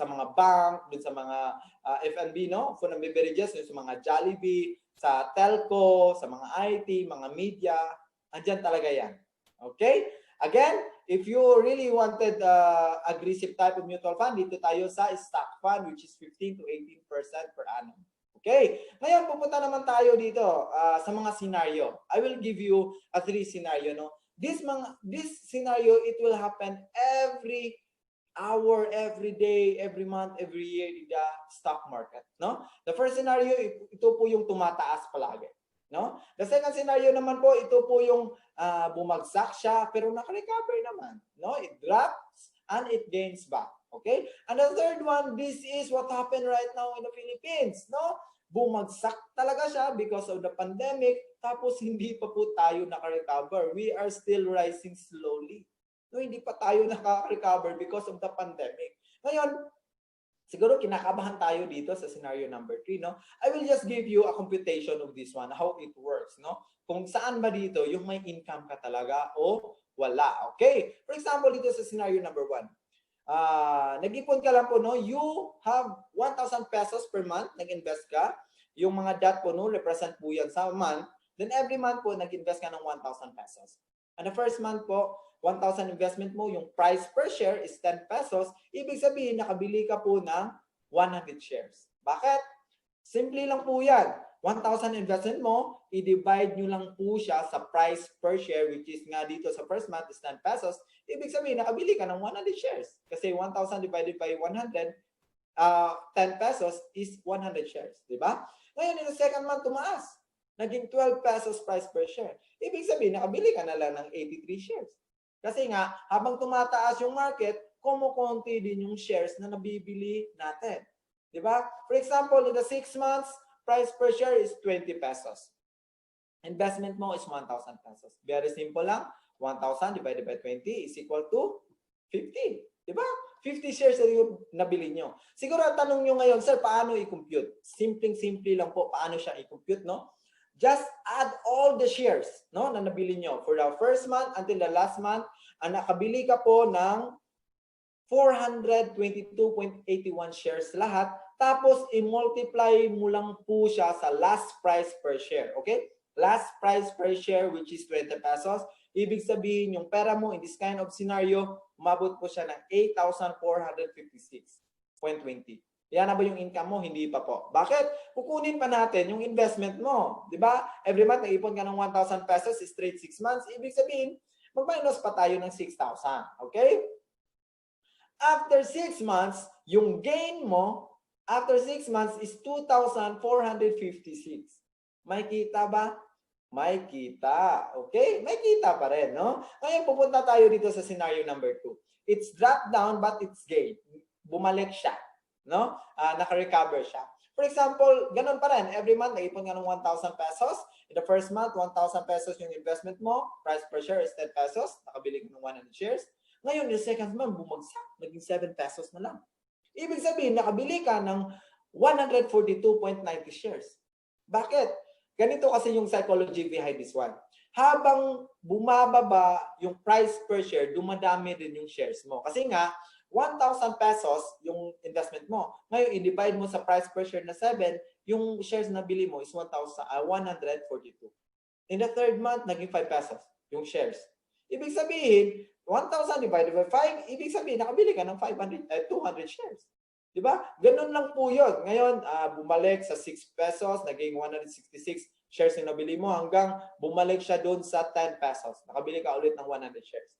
mga bank, dun sa mga F&B, no? Food and beverages, yun sa mga Jollibee, sa telco, sa mga IT, mga media, andyan talaga yan. Okay? Again, if you really wanted aggressive type of mutual fund, dito tayo sa stock fund, which is 15 to 18% per annum. Okay, ngayon pupunta naman tayo dito sa mga scenario. I will give you a 3 scenario. No? This scenario, it will happen every hour, every day, every month, every year in the stock market, no? The first scenario, ito po yung tumataas palagi, no? The second scenario naman po, ito po yung bumagsak siya pero naka-recover naman, no? It drops and it gains back, okay? And the third one, this is what happened right now in the Philippines, no? Bumagsak talaga siya because of the pandemic, tapos hindi pa po tayo naka-recover. We are still rising slowly. No, hindi pa tayo nakaka-recover because of the pandemic. Ngayon, siguro kinakabahan tayo dito sa scenario number 3, no? I will just give you a computation of this one, how it works, no? Kung saan ba dito yung may income ka talaga o wala, okay? For example, dito sa scenario number 1, nag-ipon ka lang po, no? You have 1,000 pesos per month, nag-invest ka. Yung mga dot po, no, represent po yan sa month. Then every month po, nag-invest ka ng 1,000 pesos. And the first month po, 1,000 investment mo, yung price per share is 10 pesos. Ibig sabihin, nakabili ka po ng 100 shares. Bakit? Simple lang po yan. 1,000 investment mo, i-divide nyo lang po siya sa price per share, which is nga dito sa first month is 10 pesos. Ibig sabihin, nakabili ka ng 100 shares. Kasi 1,000 divided by 100, 10 pesos is 100 shares. Diba? Ngayon, in the second month, tumaas. Naging 12 pesos price per share. Ibig sabihin, nakabili ka na lang ng 83 shares. Kasi nga, habang tumataas yung market, kumukunti din yung shares na nabibili natin. Diba? For example, in the 6 months, price per share is 20 pesos. Investment mo is 1,000 pesos. Very simple lang. 1,000 divided by 20 is equal to 50. Diba? 50 shares na yung nabili nyo. Siguro ang tanong nyo ngayon, sir, paano i-compute? Simpleng-simple lang po paano siya i-compute, no? Just add all the shares, no, na nabili nyo for the first month until the last month. Ang nakabili ka po ng 422.81 shares lahat. Tapos, i-multiply mo lang po siya sa last price per share. Okay? Last price per share, which is 20 pesos. Ibig sabihin, yung pera mo in this kind of scenario, umabot po siya ng 8,456.20. Yan na ba yung income mo? Hindi pa po. Bakit? Kukunin pa natin yung investment mo. Di ba? Every month, nag-ipon ka ng 1,000 pesos, straight 6 months. Ibig sabihin, mag-minus pa tayo ng 6,000. Okay? After 6 months, yung gain mo, after 6 months is 2,456. May kita ba? May kita. Okay? May kita pa rin, no? Ngayon, pupunta tayo dito sa scenario number 2. It's dropped down, but it's gain. Bumalik siya. No? Naka-recover siya. For example, ganun pa rin. Every month, naipon ka ng 1,000 pesos. In the first month, 1,000 pesos yung investment mo. Price per share is 10 pesos. Nakabili ka ng 100 shares. Ngayon, in the second month, bumagsak. Naging 7 pesos na lang. Ibig sabihin, nakabili ka ng 142.90 shares. Bakit? Ganito kasi yung psychology behind this one. Habang bumababa yung price per share, dumadami din yung shares mo. Kasi nga, 1,000 pesos yung investment mo. Ngayon, i-divide mo sa price per share na 7, yung shares na bili mo is 142. In the third month, naging 5 pesos yung shares. Ibig sabihin, 1,000 divided by 5, ibig sabihin, nakabili ka ng 200 shares. Diba? Ganun lang po yun. Ngayon, bumalik sa 6 pesos, naging 166 shares yung nabili mo hanggang bumalik siya doon sa 10 pesos. Nakabili ka ulit ng 100 shares.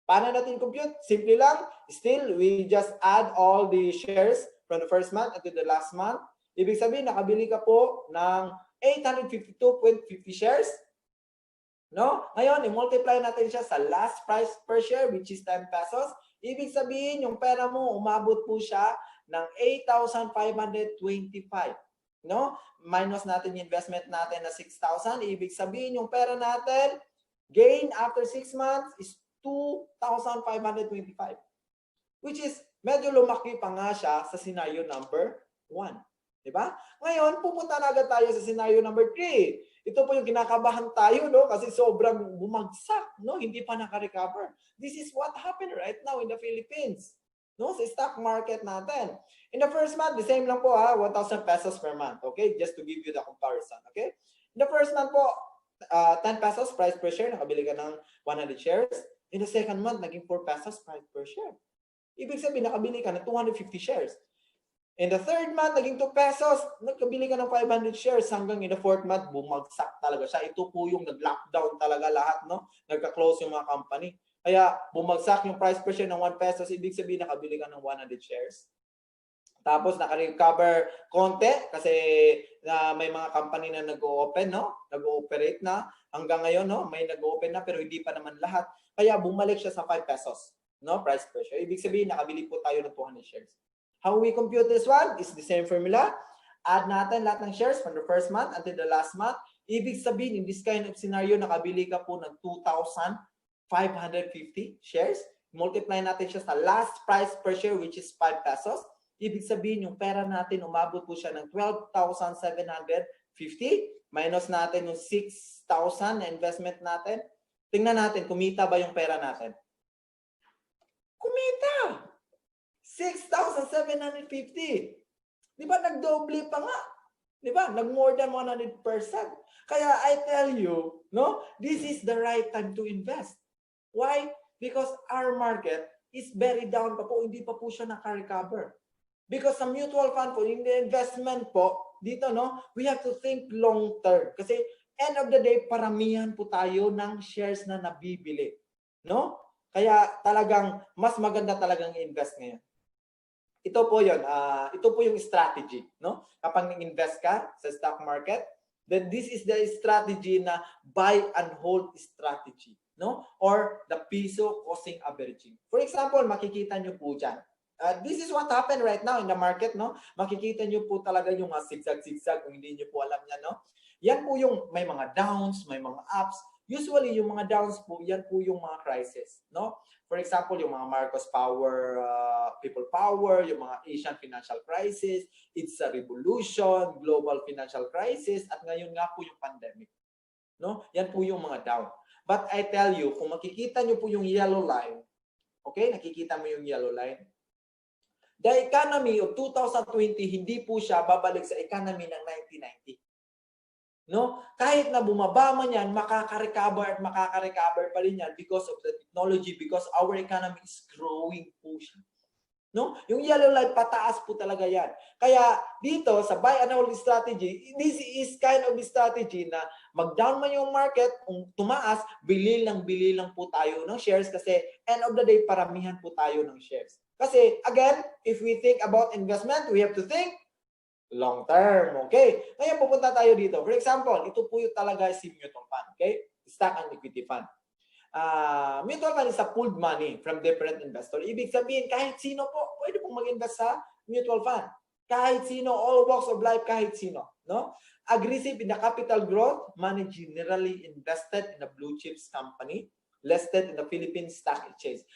Paano natin compute? Simple lang. Still, we just add all the shares from the first month until the last month. Ibig sabihin, nakabili ka po ng 852.50 shares. No? Ngayon, i-multiply natin siya sa last price per share, which is 10 pesos. Ibig sabihin, yung pera mo, umabot po siya ng 8,525. No? Minus natin yung investment natin na 6,000. Ibig sabihin, yung pera natin, gain after 6 months is 2,525. Which is, medyo lumaki pa nga siya sa scenario number 1. Diba? Ngayon, pupunta na agad tayo sa scenario number 3. Ito po yung kinakabahan tayo, no? Kasi sobrang bumagsak, no? Hindi pa naka-recover. This is what happened right now in the Philippines. No? Sa stock market natin. In the first month, the same lang po, 1,000 pesos per month. Okay? Just to give you the comparison. Okay? In the first month po, 10 pesos price per share. Nakabili ka ng 100 shares. In the second month, naging 4 pesos price per share. Ibig sabihin, nakabili ka ng 250 shares. In the third month, naging 2 pesos. Nagkabili ka ng 500 shares hanggang in the fourth month, bumagsak talaga siya. Ito po yung nag-lockdown talaga lahat, no? Nagka-close yung mga company. Kaya bumagsak yung price per share ng 1 pesos, ibig sabihin nakabili ka ng 100 shares. Tapos naka-recover konti kasi may mga company na nag-o-open, no? Nag-ooperate na hanggang ngayon, no? May nag-open na pero hindi pa naman lahat. Kaya bumalik siya sa 5 pesos, no? Price per share. Ibig sabihin nakabili po tayo ng 200 shares. How we compute this one is the same formula. Add natin lahat ng shares from the first month until the last month. Ibig sabihin in this kind of scenario nakabili ka po ng 2,550 shares. Multiply natin siya sa last price per share which is 5 pesos. Ibig sabihin, yung pera natin, umabot po siya ng 12,750 minus natin yung 6,000 na investment natin. Tingnan natin, kumita ba yung pera natin? Kumita! 6,750. Di ba, nagdoble pa nga. Di ba, nag-more than 100%. Kaya I tell you, no, this is the right time to invest. Why? Because our market is very down pa po, hindi pa po siya naka-recover. Because sa mutual fund po, in the investment po, dito, no, we have to think long term. Kasi end of the day, paramihan po tayo ng shares na nabibili. No? Kaya talagang mas maganda talagang i-invest ngayon. Ito po yun. Ito po yung strategy. No? Kapag nag-invest ka sa stock market, then this is the strategy na buy and hold strategy. No? Or the piso costing averaging. For example, makikita nyo po dyan. This is what happened right now in the market, no? Makikita nyo po talaga yung zigzag-zigzag kung hindi nyo po alam yan, no? Yan po yung may mga downs, may mga ups. Usually, yung mga downs po, yan po yung mga crisis, no? For example, yung mga Marcos Power, People Power, yung mga Asian financial crisis, it's a revolution, global financial crisis, at ngayon nga po yung pandemic, no? Yan po yung mga down. But I tell you, kung makikita nyo po yung yellow line, okay? Nakikita mo yung yellow line? The economy of 2020, hindi po siya babalik sa economy ng 1990. No? Kahit na bumaba man yan, makaka-recover pa rin yan because of the technology, because our economy is growing po siya. No? Yung yellow line, pataas po talaga yan. Kaya dito, sa buy and hold strategy, this is kind of strategy na mag-down man yung market, kung tumaas, bili lang po tayo ng shares kasi end of the day, paramihan po tayo ng shares. Kasi, again, if we think about investment, we have to think long term, okay? Ngayon, pupunta tayo dito. For example, ito po yung talaga si mutual fund, okay? Stock and equity fund. Mutual fund is a pooled money from different investors. Ibig sabihin, kahit sino po, pwede pong mag-invest sa mutual fund. Kahit sino, all walks of life, kahit sino, no? Aggressive in the capital growth, money generally invested in a blue chips company, listed in the Philippine Stock Exchange.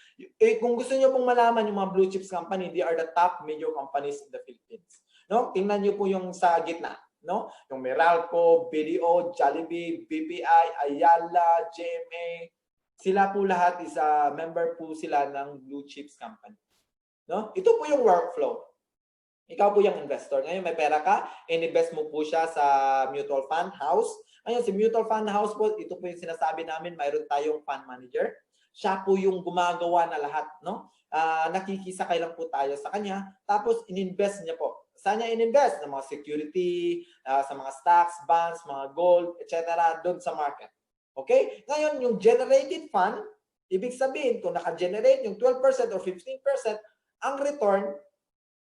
Kung gusto niyo pong malaman yung mga blue chips company, they are the top major companies in the Philippines. No? Tingnan niyo po yung sa gitna, no? Yung Meralco, BDO, Jollibee, BPI, Ayala, GMA, sila po lahat is member po sila ng blue chips company. No? Ito po yung workflow. Ikaw po yung investor. Ngayon may pera ka, invest mo po siya sa mutual fund house. Ngayon, si mutual fund house po, ito po yung sinasabi namin, mayroon tayong fund manager. Siya po yung gumagawa na lahat, no? Nakikisakay lang po tayo sa kanya. Tapos, ininvest niya po. Saan niya ininvest? Sa mga security, sa mga stocks, bonds, mga gold, etc. doon sa market. Okay? Ngayon, yung generated fund, ibig sabihin, kung naka-generate yung 12% or 15%, ang return,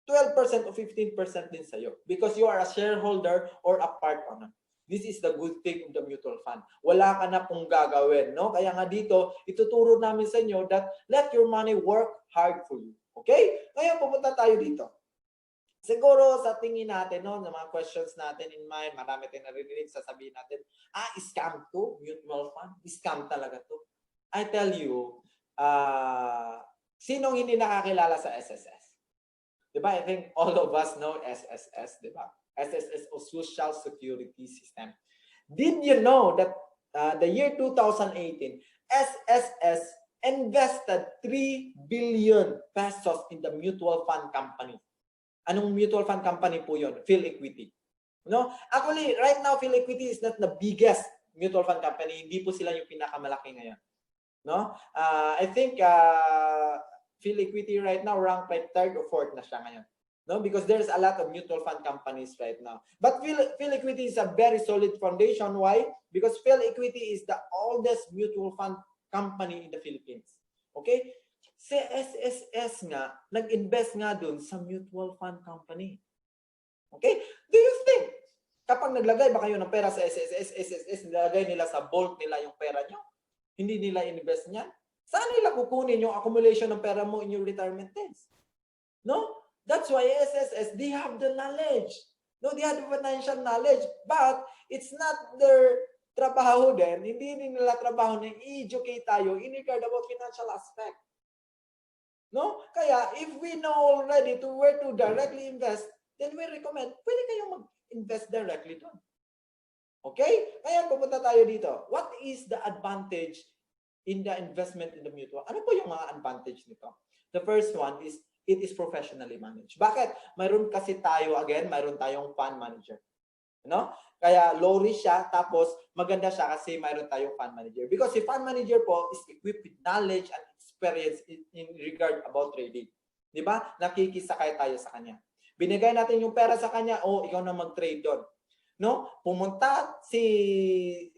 12% or 15% din sa'yo because you are a shareholder or a part owner. This is the good thing of the mutual fund. Wala ka na pong gagawin, no? Kaya nga dito, ituturo namin sa inyo that let your money work hard for you. Okay? Ngayon, pupunta tayo dito. Siguro sa tingin natin, no, ng mga questions natin in mind, marami tayong naririnig, sasabihin natin, scam to, mutual fund. Scam talaga to. I tell you, sinong hindi nakakilala sa SSS? Diba? I think all of us know SSS, diba? SSS o Social Security System. Did you know that the year 2018, SSS invested 3 billion pesos in the mutual fund company? Anong mutual fund company po yun? PhilEquity. No? Actually, right now, PhilEquity is not the biggest mutual fund company. Hindi po sila yung pinakamalaki ngayon. No? I think PhilEquity right now rank like 3rd or 4th na siya ngayon. No, because there's a lot of mutual fund companies right now. But PhilEquity is a very solid foundation. Why? Because PhilEquity is the oldest mutual fund company in the Philippines. Okay? Si SSS nga, nag-invest nga dun sa mutual fund company. Okay? Do you think, kapag naglagay ba kayo ng pera sa SSS, nilagay nila sa vault nila yung pera nyo? Hindi nila invest niyan? Saan nila kukunin yung accumulation ng pera mo in your retirement days? No? That's why SSS, they have the knowledge. No, they have the financial knowledge. But it's not their trabaho din. Hindi nila trabaho na i-educate tayo in regard about financial aspect. No? Kaya, if we know already to where to directly invest, then we recommend, pwede kayong mag-invest directly doon. Okay? Kaya pupunta tayo dito. What is the advantage in the investment in the mutual? Ano po yung mga advantage nito? The first one is, it is professionally managed. Bakit? Mayroon kasi tayo, again, mayroon tayong fund manager. No? Kaya low risk siya, tapos maganda siya kasi mayroon tayong fund manager. Because si fund manager po is equipped with knowledge and experience in regard about trading. Di ba? Nakikisakay tayo sa kanya. Binigay natin yung pera sa kanya, ikaw na mag-trade doon. No? Pumunta si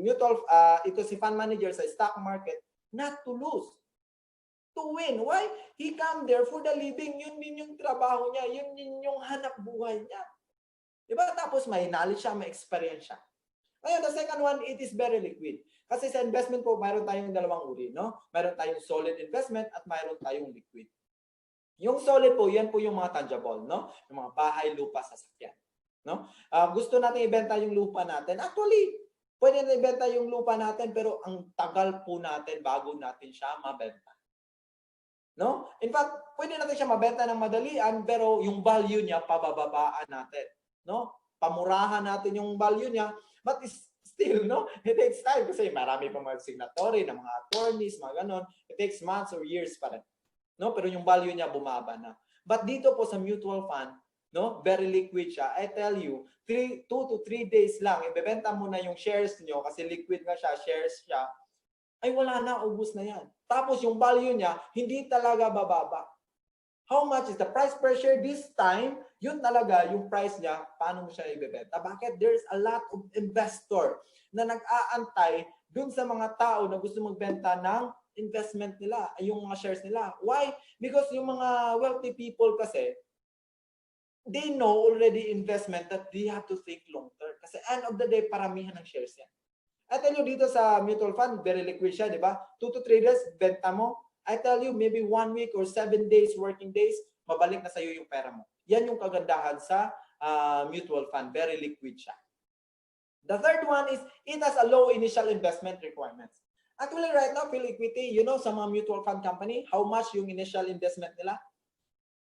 mutual, ito si fund manager sa stock market, not to lose, to win. Why? He come there for the living. Yun din yung trabaho niya. Yun din yung hanap buhay niya. Diba? Tapos may knowledge siya, may experience siya. Ngayon, the second one, it is very liquid. Kasi sa investment po, mayroon tayong dalawang uri. No? Mayroon tayong solid investment at mayroon tayong liquid. Yung solid po, yan po yung mga tangible. No? Yung mga bahay, lupa, sasakyan. No? Gusto natin ibenta yung lupa natin. Actually, pwede na ibenta yung lupa natin pero ang tagal po natin bago natin siya mabenta. No? In fact, pwede natin siya mabenta ng madalian pero yung value niya pabababaan natin. No? Pamurahan natin yung value niya, but still, no? It takes time kasi marami pa mga signatory ng mga attorneys, mga ganon. It takes months or years pa rin. No? Pero yung value niya bumaba na. But dito po sa mutual fund, no? Very liquid siya. I tell you, 2 to 3 days lang, ibebenta mo na yung shares niyo kasi liquid nga siya, shares siya, ay wala na, ubus na yan. Tapos yung value niya, hindi talaga bababa. How much is the price per share this time? Yun talaga yung price niya, paano mo siya ibebenta. Bakit? There's a lot of investor na nag-aantay dun sa mga tao na gusto magbenta ng investment nila, yung mga shares nila. Why? Because yung mga wealthy people kasi, they know already investment that they have to think long term. Kasi end of the day, paramihan ng shares yan. I tell you dito sa mutual fund, very liquid siya, di ba? 2 to 3 days, benta mo. I tell you, maybe 1 week or 7 days, working days, mabalik na sa'yo yung pera mo. Yan yung kagandahan sa mutual fund. Very liquid siya. The third one is, it has a low initial investment requirements. Actually, right now, Phil Equity, you know, sa mga mutual fund company, how much yung initial investment nila?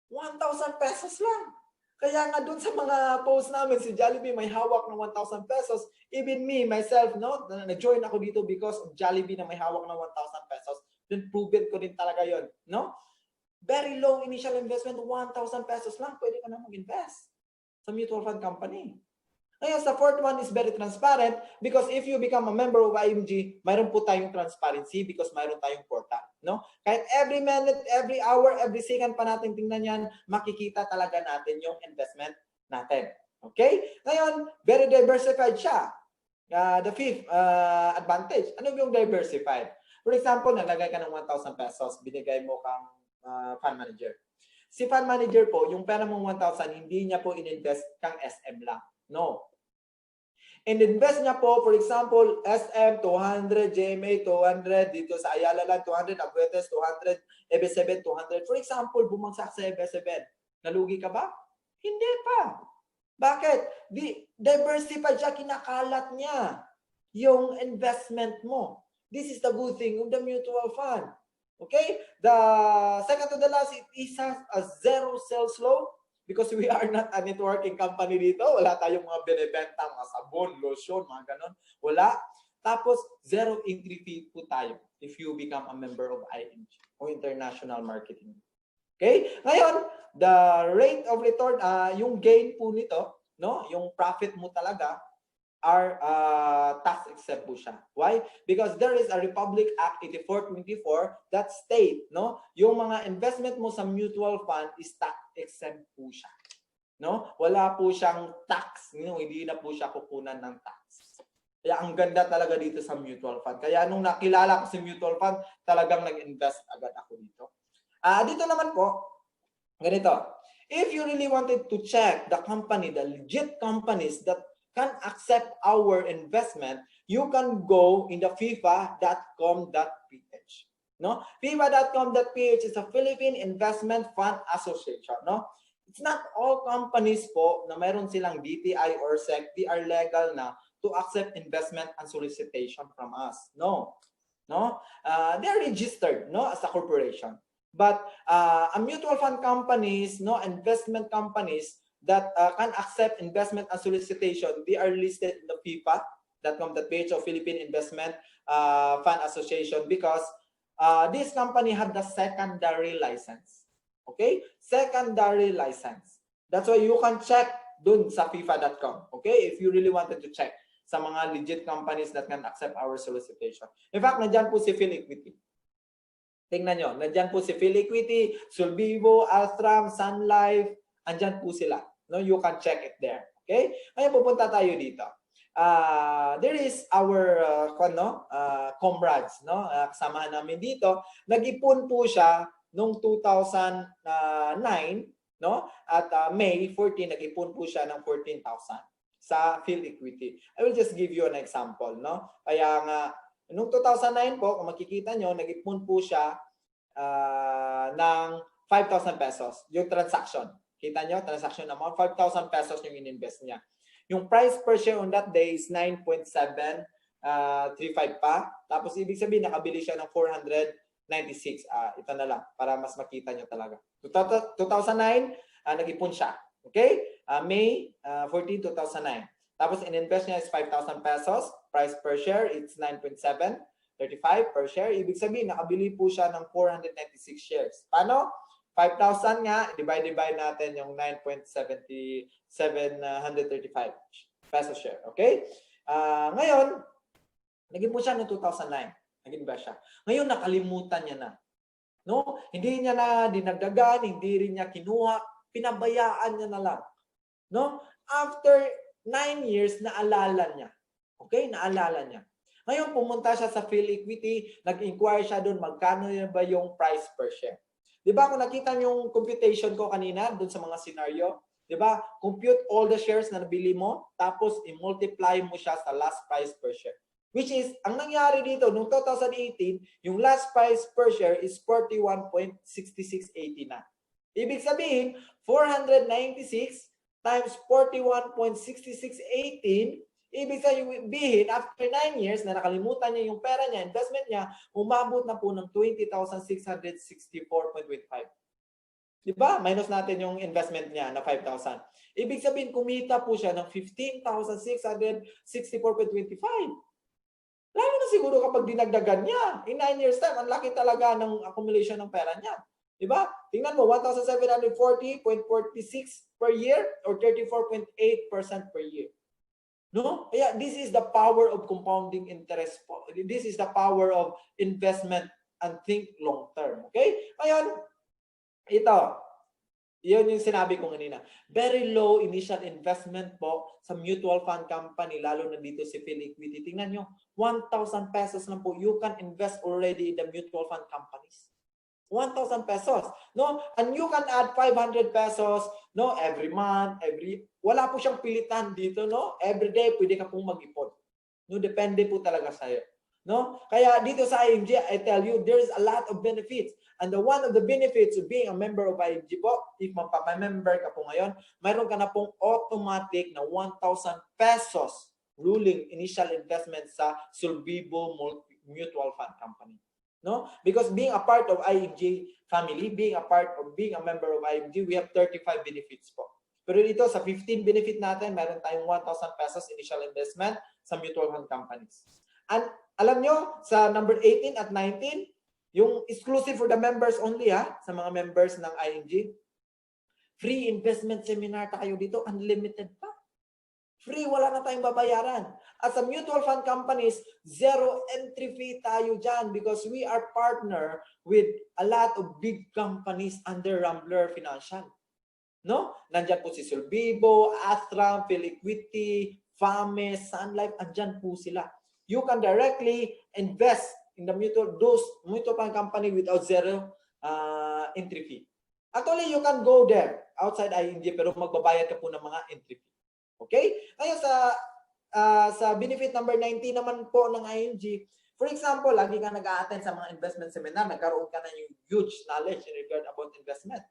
1,000 pesos lang. Kaya nga dun sa mga post namin, si Jollibee may hawak ng 1,000 pesos. Even me, myself, no, na-join ako dito because of Jollibee na may hawak ng 1,000 pesos. Then proven ko din talaga yon, no? Very low initial investment, 1,000 pesos lang, pwede ka na mag-invest sa mutual fund company. Ngayon, sa fourth one is very transparent because if you become a member of IMG, mayroon po tayong transparency because mayroon tayong portal. No? Kahit every minute, every hour, every second pa natin tingnan yan, makikita talaga natin yung investment natin. Okay? Ngayon, very diversified siya. The fifth advantage, ano yung diversified? For example, nalagay ka ng 1,000 pesos, binigay mo kang fund manager. Si fund manager po, yung pera mong 1,000, hindi niya po in-invest kang SM lang. No. In-invest niya po, for example, SM 200, GMA 200, dito sa Ayala Land 200, Abuetes 200, EB7 200. For example, bumagsak sa EB7. Nalugi ka ba? Hindi pa. Bakit? Diversified siya, kinakalat niya yung investment mo. This is the good thing of the mutual fund. Okay? The second to the last, it is a zero sales law. Because we are not a networking company dito. Wala tayong mga binibenta, mga sabon, lotion, mga ganon. Wala. Tapos, zero entry fee po tayo if you become a member of IMG o International Marketing. Okay? Ngayon, the rate of return, yung gain po nito, no, yung profit mo talaga, are tax exempt po siya. Why? Because there is a Republic Act 8424 that state, no, yung mga investment mo sa mutual fund is tax exempt po siya. No? Wala po siyang tax, no? Hindi na po siya kukunan ng tax. Kaya ang ganda talaga dito sa mutual fund. Kaya nung nakilala ko si mutual fund, talagang nag-invest agad ako dito. Dito naman po, ganito. If you really wanted to check the company, the legit companies that can accept our investment, you can go in the fifa.com.ph. No? fifa.com.ph is a Philippine Investment Fund Association. No? It's not all companies po na mayroon silang DTI or SEC, they are legal na to accept investment and solicitation from us. No. No? They are registered, no, as a corporation. But mutual fund companies, no, investment companies that can accept investment and solicitation, they are listed in the FIFA.com.ph of Philippine Investment Fund Association because this company have the secondary license. Okay? Secondary license. That's why you can check dun sa FIFA.com. Okay? If you really wanted to check sa mga legit companies that can accept our solicitation. In fact, nandyan po si PhilEquity. Tingnan nyo, nandyan po si PhilEquity, Solvivo, Altram, Sun Life, andyan po sila. No, you can check it there. Okay? Ngayon pupunta tayo dito. There is our comrades, no? Kasama namin dito. Nag-ipon po siya noong 2009, no? At May 14, nag-ipon po siya ng 14,000 sa PhilEquity. I will just give you an example, no? Kaya nga noong 2009 po, kung makikita nyo, nag-ipon po siya ng 5,000 pesos. Yung transaction. Kita nyo, transaction amount, 5,000 pesos yung in-invest niya. Yung price per share on that day is 9.735 pa. Tapos ibig sabihin, nakabili siya ng 496. Ito na lang, para mas makita nyo talaga. 2009, nag-ipon siya. Okay? May 14, 2009. Tapos in-invest niya is 5,000 pesos. Price per share, it's 9.735 per share. Ibig sabihin, nakabili po siya ng 496 shares. Paano? 5,000 nga, divide natin yung 9.735 pesos share. Okay? Ngayon, naging po siya noong 2009. Nag-invest siya. Ngayon, nakalimutan niya na. No? Hindi niya na dinagdagan, hindi rin niya kinuha, pinabayaan niya na lang. No? After 9 years, naalala niya. Okay? Naalala niya. Ngayon, pumunta siya sa PhilEquity, nag-inquire siya doon, magkano ba yung price per share. Di ba, kung nakita niyo yung computation ko kanina, doon sa mga scenario, di ba, compute all the shares na nabili mo, tapos i-multiply mo siya sa last price per share. Which is, ang nangyari dito, noong 2018, yung last price per share is 41.6680 na. Ibig sabihin, 496 times 41.6618, ibig sabihin, after 9 years na nakalimutan niya yung pera niya, investment niya, umabot na po ng 20,664.25. Diba? Minus natin yung investment niya na 5,000. Ibig sabihin, kumita po siya ng 15,664.25. Lalo na siguro kapag dinagdagan niya. In 9 years time, ang laki talaga ng accumulation ng pera niya. Diba? Tingnan mo, 1,740.46 per year or 34.8% per year. No? Kaya this is the power of compounding interest. This is the power of investment and think long term. Okay? Ngayon, ito. Yun yung sinabi ko kanina. Very low initial investment po sa mutual fund company, lalo na dito si PhilEquity. Tingnan nyo, 1,000 pesos lang po. You can invest already in the mutual fund companies. 1,000 pesos. No? And you can add 500 pesos, no, every month, wala po siyang pilitan dito, no? Every day pwede ka pong mag-ipon. No, depende po talaga sa iyo. No? Kaya dito sa IMG, I tell you, there's a lot of benefits. And one of the benefits of being a member of IMG po, if magpapa-member ka po ngayon, mayroon ka na pong automatic na 1,000 pesos ruling initial investment sa Solvivo Mutual Fund Company. No? Because being a part of IMG family, being a member of IMG, we have 35 benefits po. Pero dito sa 15 benefit natin, meron tayong 1,000 pesos initial investment sa mutual fund companies. And alam nyo, sa number 18 at 19, yung exclusive for the members only sa mga members ng IMG, free investment seminar tayo dito, unlimited pa. Free, wala na tayong babayaran. As a mutual fund companies, zero entry fee tayo dyan because we are partner with a lot of big companies under Rambler Financial. No? Nandyan po si Solvivo, Astram, PhilEquity, Fame, Sun Life, andyan po sila. You can directly invest in the mutual fund company without zero entry fee. Actually, you can go there outside ING pero magbabayad ka po ng mga entry fee. Okay? Ngayon sa benefit number 19 naman po ng ING, for example, lagi ka nag-a-attend sa mga investment seminar, nagkaroon ka na yung huge knowledge in regard about investment.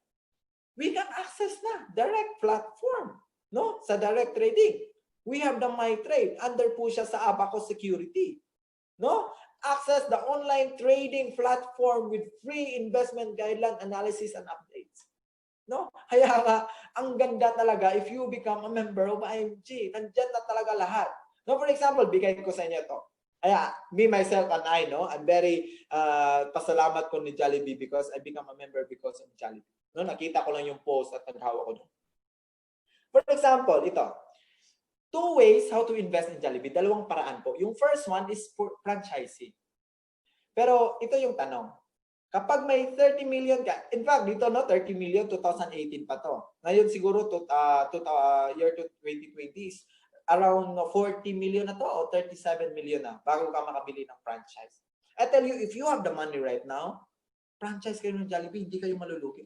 We can access na direct platform, no? Sa direct trading. We have the MyTrade. Under po siya sa Abacus Security. No? Access the online trading platform with free investment guideline analysis and updates. No? Kaya nga, ang ganda talaga if you become a member of IMG. Nandyan na talaga lahat. No, for example, bigay ko sa inyo to. Kaya, me, myself, and I, no, I'm very pasalamat ko ni Jollibee because I become a member because of Jollibee. No, nakita ko lang yung post at naghawa ko doon. For example, ito. 2 ways how to invest in Jollibee. Dalawang paraan po. Yung first one is for franchising. Pero ito yung tanong. Kapag may 30 million ka, in fact, dito no, 30 million, 2018 pa to. Ngayon siguro year 2020 is around 40 million na to o 37 million na bago ka makabili ng franchise. I tell you, if you have the money right now, franchise kayo ng Jollibee, hindi kayo malulugi.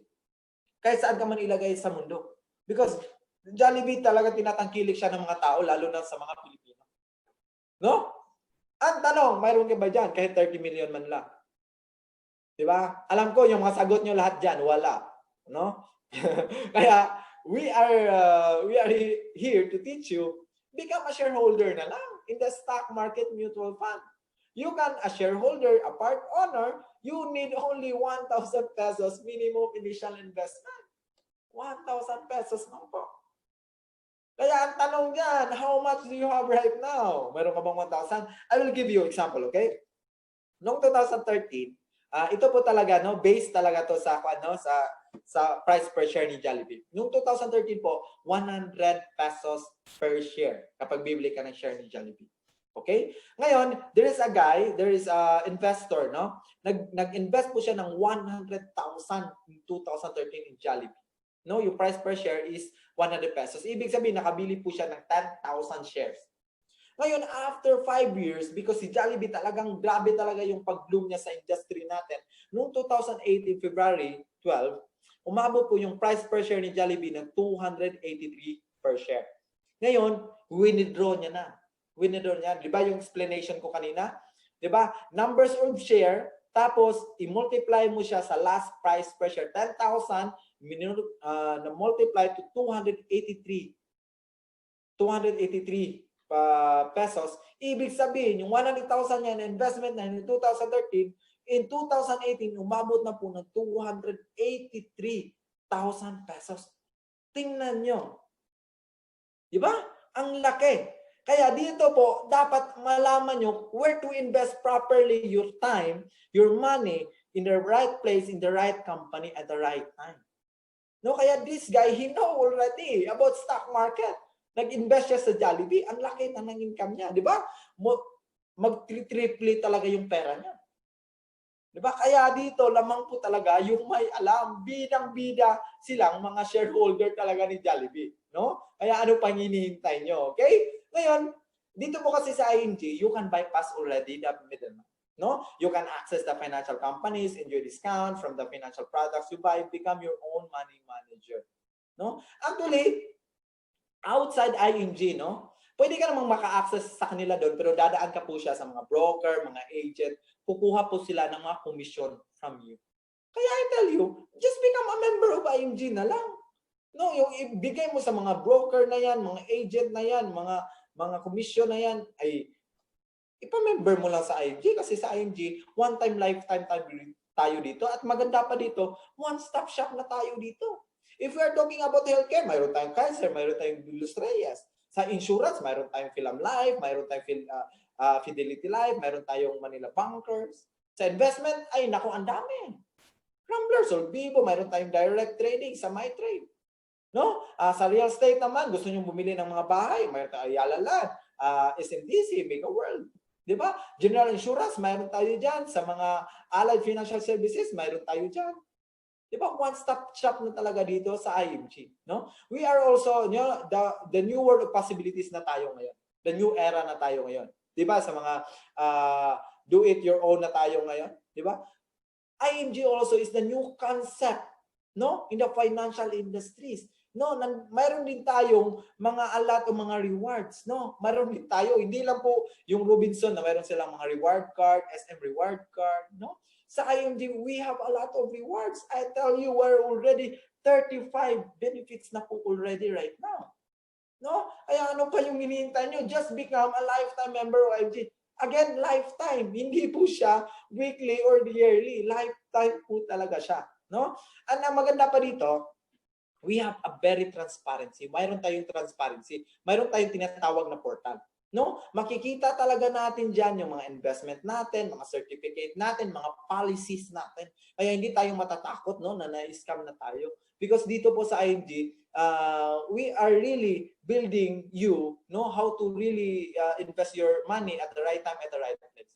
Kahit saan ka man ilagay sa mundo. Because Jollibee talaga tinatangkilik siya ng mga tao, lalo na sa mga Pilipino. No? Ang tanong, mayroon ka ba dyan? Kahit 30 million man lang. Diba? Alam ko, yung mga sagot nyo lahat dyan, wala. No? Kaya, we are here to teach you, become a shareholder na lang in the stock market mutual fund. You can, a shareholder, a part owner, you need only 1,000 pesos minimum initial investment. 1,000 pesos lang po. Kaya ang tanong dyan, how much do you have right now? Meron ka bang 1,000? I will give you example, okay? Noong 2013, ito po talaga, no, based talaga to sa sa price per share ni Jollibee. Noong 2013 po, 100 pesos per share kapag bibili ka ng share ni Jollibee. Okay? Ngayon, there is a investor, no? Nag-invest po siya ng 100,000 in 2013 in Jollibee. No, yung price per share is 100 pesos. Ibig sabihin, nakabili po siya ng 10,000 shares. Ngayon, after 5 years, because si Jollibee talagang grabe talaga yung pag-bloom niya sa industry natin, noong 2018, February 12, umabot po yung price per share ni Jollibee ng 283 per share. Ngayon, withdraw niya na. Withdraw niya. Di ba yung explanation ko kanina? Di ba? Numbers of share, tapos i-multiply mo siya sa last price per share, 10,000, na-multiply to 283 pesos. Ibig sabihin, yung 100,000 niya na investment na in 2013, in 2018, umabot na po ng 283,000 pesos. Tingnan nyo. Di ba? Ang laki. Kaya dito po, dapat malaman nyo where to invest properly your time, your money, in the right place, in the right company, at the right time. No, kaya this guy, he know already about stock market. Nag-invest siya sa Jollibee, ang laki na ng income niya, di ba? Mag-triple talaga yung pera niya. Di ba? Kaya dito, lamang po talaga yung may alam, bidang-bida silang mga shareholder talaga ni Jollibee. No? Kaya ano pang hinihintay nyo? Okay? Ngayon, dito po kasi sa ING, you can bypass already the middleman. No? You can access the financial companies, enjoy discount from the financial products you buy, become your own money manager. No? Actually, outside ING, no? Pwede ka namang maka-access sa kanila doon, pero dadaan ka po siya sa mga broker, mga agent, kukuha po sila ng mga commission from you. Kaya I tell you, just become a member of ING na lang. No, yung ibigay mo sa mga broker na yan, mga agent na yan, mga commission na yan, ay ipa-member mo lang sa ING kasi sa ING, one-time, lifetime tayo dito at maganda pa dito, one-stop shop na tayo dito. If we are talking about healthcare, mayroon tayong Kaiser, mayroon tayong Julius Reyes. Sa insurance, mayroon tayong Philam Life, mayroon tayong Fidelity Life, mayroon tayong Manila Bankers. Sa investment, ay naku, ang dami. Ramblers or Vivo, mayroon tayong direct trading sa MyTrade. No? Sa real estate naman, gusto nyo bumili ng mga bahay, mayroon tayong Ayala Land, SMDC, Mega World. Di ba? General Insurance, mayroon tayo dyan. Sa mga Allied Financial Services, mayroon tayo dyan. Di ba? One-stop shop na talaga dito sa IMG. No? We are also, you know, the new world of possibilities na tayo ngayon. The new era na tayo ngayon. Di ba? Sa mga do it your own na tayo ngayon. Di ba? IMG also is the new concept, no, in the financial industries. No, mayroon din tayong mga alat o mga rewards, no? Mayroon din tayo, hindi lang po yung Robinson na mayroon silang mga reward card, SM reward card, no? Sa IMG, we have a lot of rewards. I tell you, we're already 35 benefits na po already right now. No? Kaya ano pa yung hinihintay nyo? Just become a lifetime member of IMG. Again, lifetime. Hindi po siya weekly or yearly. Lifetime po talaga siya. No? Ang maganda pa dito, we have a very transparency. Mayroon tayong transparency. Mayroon tayong tinatawag na portal. No? Makikita talaga natin diyan yung mga investment natin, mga certificate natin, mga policies natin. Kaya hindi tayo matatakot, no, na na-scam na tayo. Because dito po sa IMG, we are really building you, know how to really invest your money at the right time, at the right place.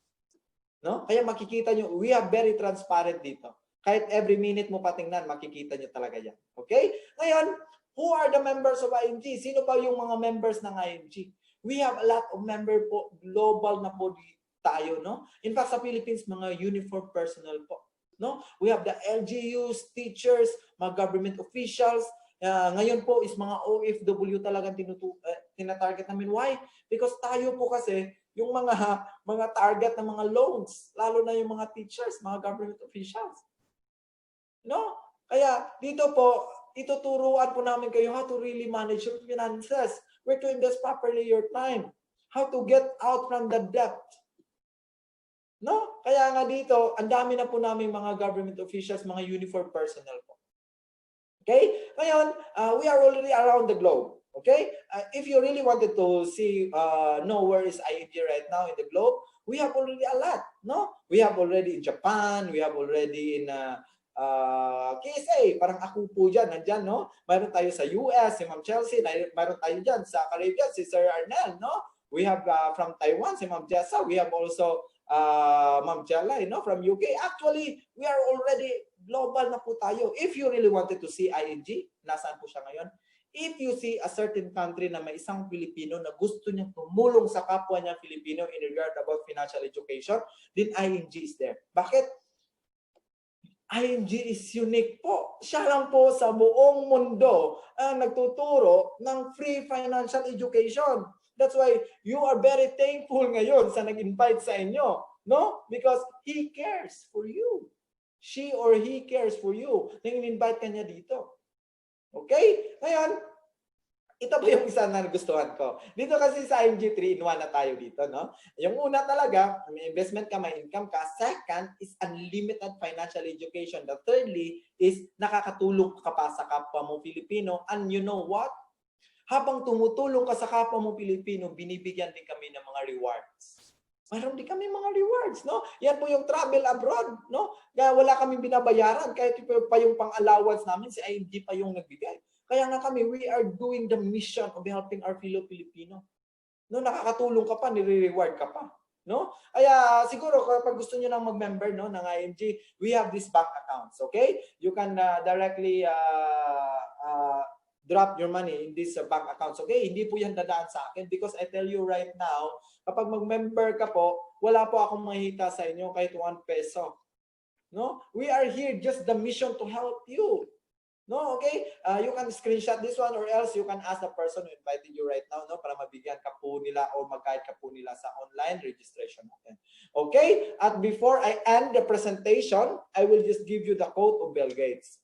No? Kaya makikita nyo, we are very transparent dito. Kahit every minute mo patingnan, makikita nyo talaga yan. Okay? Ngayon, who are the members of IMG? Sino ba yung mga members ng IMG? We have a lot of member po, global na po tayo, no? In fact, sa Philippines, mga uniform personnel po. No? We have the LGUs, teachers, mga government officials. Ngayon po is mga OFW talagang tinatarget namin. Why? Because tayo po kasi yung mga target ng mga loans, lalo na yung mga teachers, mga government officials. No? Kaya dito po, ituturuan po namin kayo how to really manage your finances, where to invest properly your time, how to get out from the debt. No? Kaya nga dito, ang dami na po namin mga government officials, mga uniform personnel po. Okay? Ngayon, we are already around the globe. Okay? If you really wanted to see, know where is IMG right now in the globe, we have already a lot. No? We have already in Japan, we have already in KSA, parang ako po dyan, nandyan, no? Mayroon tayo sa US, si Ma'am Chelsea, mayroon tayo dyan sa Caribbean, si Sir Arnel, no? We have from Taiwan, si Ma'am Jessa, we have also Ma'am Jalay, no? From UK. Actually, we are already global na po tayo. If you really wanted to see ING, nasaan po siya ngayon? If you see a certain country na may isang Pilipino na gusto niyang tumulong sa kapwa niya Filipino in regard about financial education, then ING is there. Bakit? ING is unique po. Siya lang po sa buong mundo ang nagtuturo ng free financial education. That's why you are very thankful ngayon sa nag-invite sa inyo, no? Because he cares for you. She or he cares for you. Nang-invite ka niya dito. Okay? Ngayon, ito pa yung isa na nagustuhan ko. Dito kasi sa IMG 3-in-1 na tayo dito, no? Yung una talaga, may investment ka, may income ka. Second is unlimited financial education. The thirdly is nakakatulong ka pa sa kapwa mo Pilipino. And you know what? Habang tumutulong ka sa kapwa mo Pilipino, binibigyan din kami ng mga rewards. Mayroon din kami mga rewards, no? Yan po yung travel abroad, no? Kaya wala kaming binabayaran. Kahit pa yung pang-allowance namin, si IMG pa yung nagbigay. Kaya nga kami, we are doing the mission of helping our fellow Filipino. No, nakakatulong ka pa, nire-reward ka pa. No? Kaya siguro kapag gusto niyo nang mag-member, no, ng IMG, we have these bank accounts, okay? You can directly drop your money in these bank accounts, okay? Hindi po yan dadaan sa akin because I tell you right now, kapag mag-member ka po, wala po akong mahita sa inyo kahit 1 peso. No? We are here just the mission to help you. No, okay? You can screenshot this one or else you can ask the person who invited you right now, no, para mabigyan ka po nila o mag-guide ka po nila sa online registration natin. Okay? At before I end the presentation, I will just give you the quote of Bill Gates.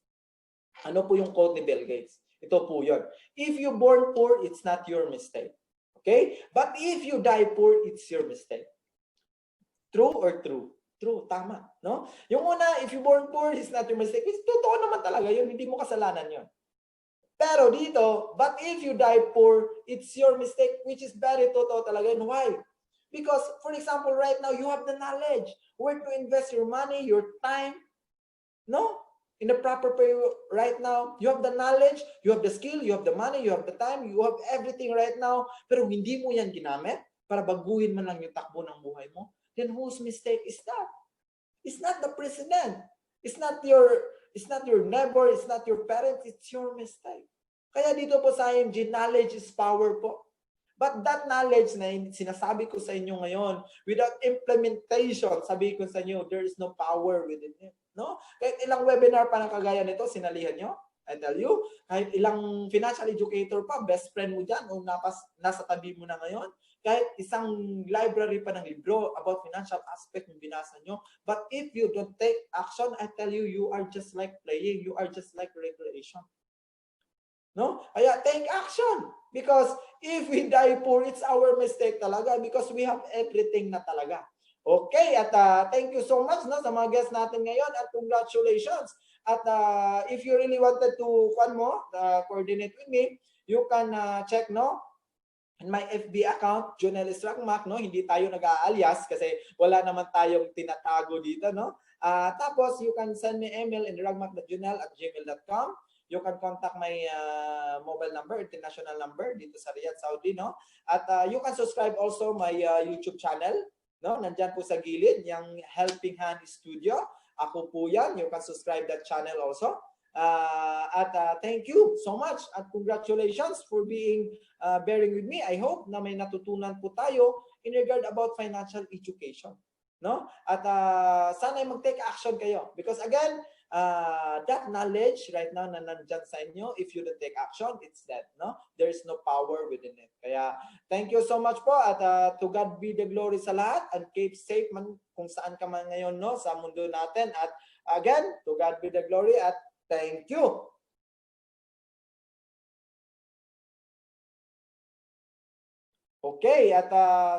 Ano po yung quote ni Bill Gates? Ito po yun. If you born poor, it's not your mistake. Okay? But if you die poor, it's your mistake. True or true? True, tama, no? Yung una, if you born poor, it's not your mistake. It's totoo naman talaga yun, hindi mo kasalanan yun. Pero dito, but if you die poor, it's your mistake, which is very totoo talaga yun. Why? Because, for example, right now, you have the knowledge where to invest your money, your time, no? In the proper way right now, you have the knowledge, you have the skill, you have the money, you have the time, you have everything right now, pero hindi mo yan ginamit para baguhin man lang yung takbo ng buhay mo. Then whose mistake is that? It's not the president. It's not your neighbor. It's not your parents. It's your mistake. Kaya dito po sa IMG, knowledge is power po. But that knowledge na sinasabi ko sa inyo ngayon, without implementation, sabi ko sa inyo, there is no power within it. No? Kahit ilang webinar pa na kagaya nito, sinalihan nyo, I tell you, kahit ilang financial educator pa, best friend mo dyan, o nasa tabi mo na ngayon, kahit isang library pa ng libro about financial aspect yung binasa nyo, but if you don't take action, I tell you, you are just like playing, you are just like recreation. No? Kaya take action. Because if we die poor, it's our mistake talaga because we have everything na talaga. Okay, at thank you so much no, sa mga guests natin ngayon at congratulations. At if you really wanted to coordinate with me, you can check no in my FB account, Jonelis Ragmac, no? Hindi tayo nag-aalias kasi wala naman tayong tinatago dito, no? Tapos, you can send me email in ragmac.junel@gmail.com. You can contact my mobile number, international number dito sa Riyadh, Saudi, no? At you can subscribe also my YouTube channel, no? Nandyan po sa gilid, yung Helping Hand Studio. Ako po yan. You can subscribe that channel also. Thank you so much at congratulations for bearing with me. I hope na may natutunan po tayo in regard about financial education. No? At sana mag-take action kayo. Because again, that knowledge right now na nandyan sa inyo, if you don't take action, it's dead. No? There is no power within it. Kaya thank you so much po at to God be the glory sa lahat and keep safe man kung saan ka man ngayon no, sa mundo natin. At again, to God be the glory at thank you. Okay, at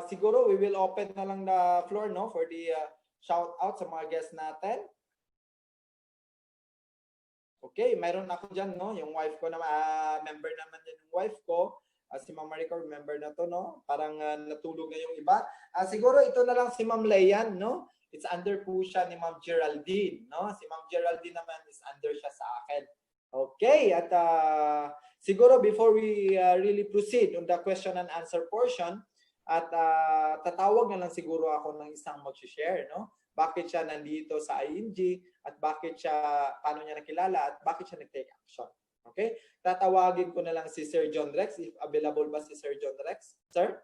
siguro we will open na lang the floor no for the shout out sa mga guests natin. Okay, mayroon ako diyan no, yung wife ko na member naman din yung wife ko. Si Ma'am Maricar, member na to no. Parang natulog na yung iba. Siguro ito na lang si Ma'am Leyan no. It's under po siya ni Ma'am Geraldine no. Si Ma'am Geraldine naman is under siya sa akin. Okay, at siguro before we really proceed on the question and answer portion, at tatawag na lang siguro ako ng isang mag-share, no? Bakit siya nandito sa ING at bakit siya, paano niya nakilala at bakit siya nag-take action. Okay? Tatawagin ko na lang si Sir John Rex, if available ba si Sir John Rex? Sir?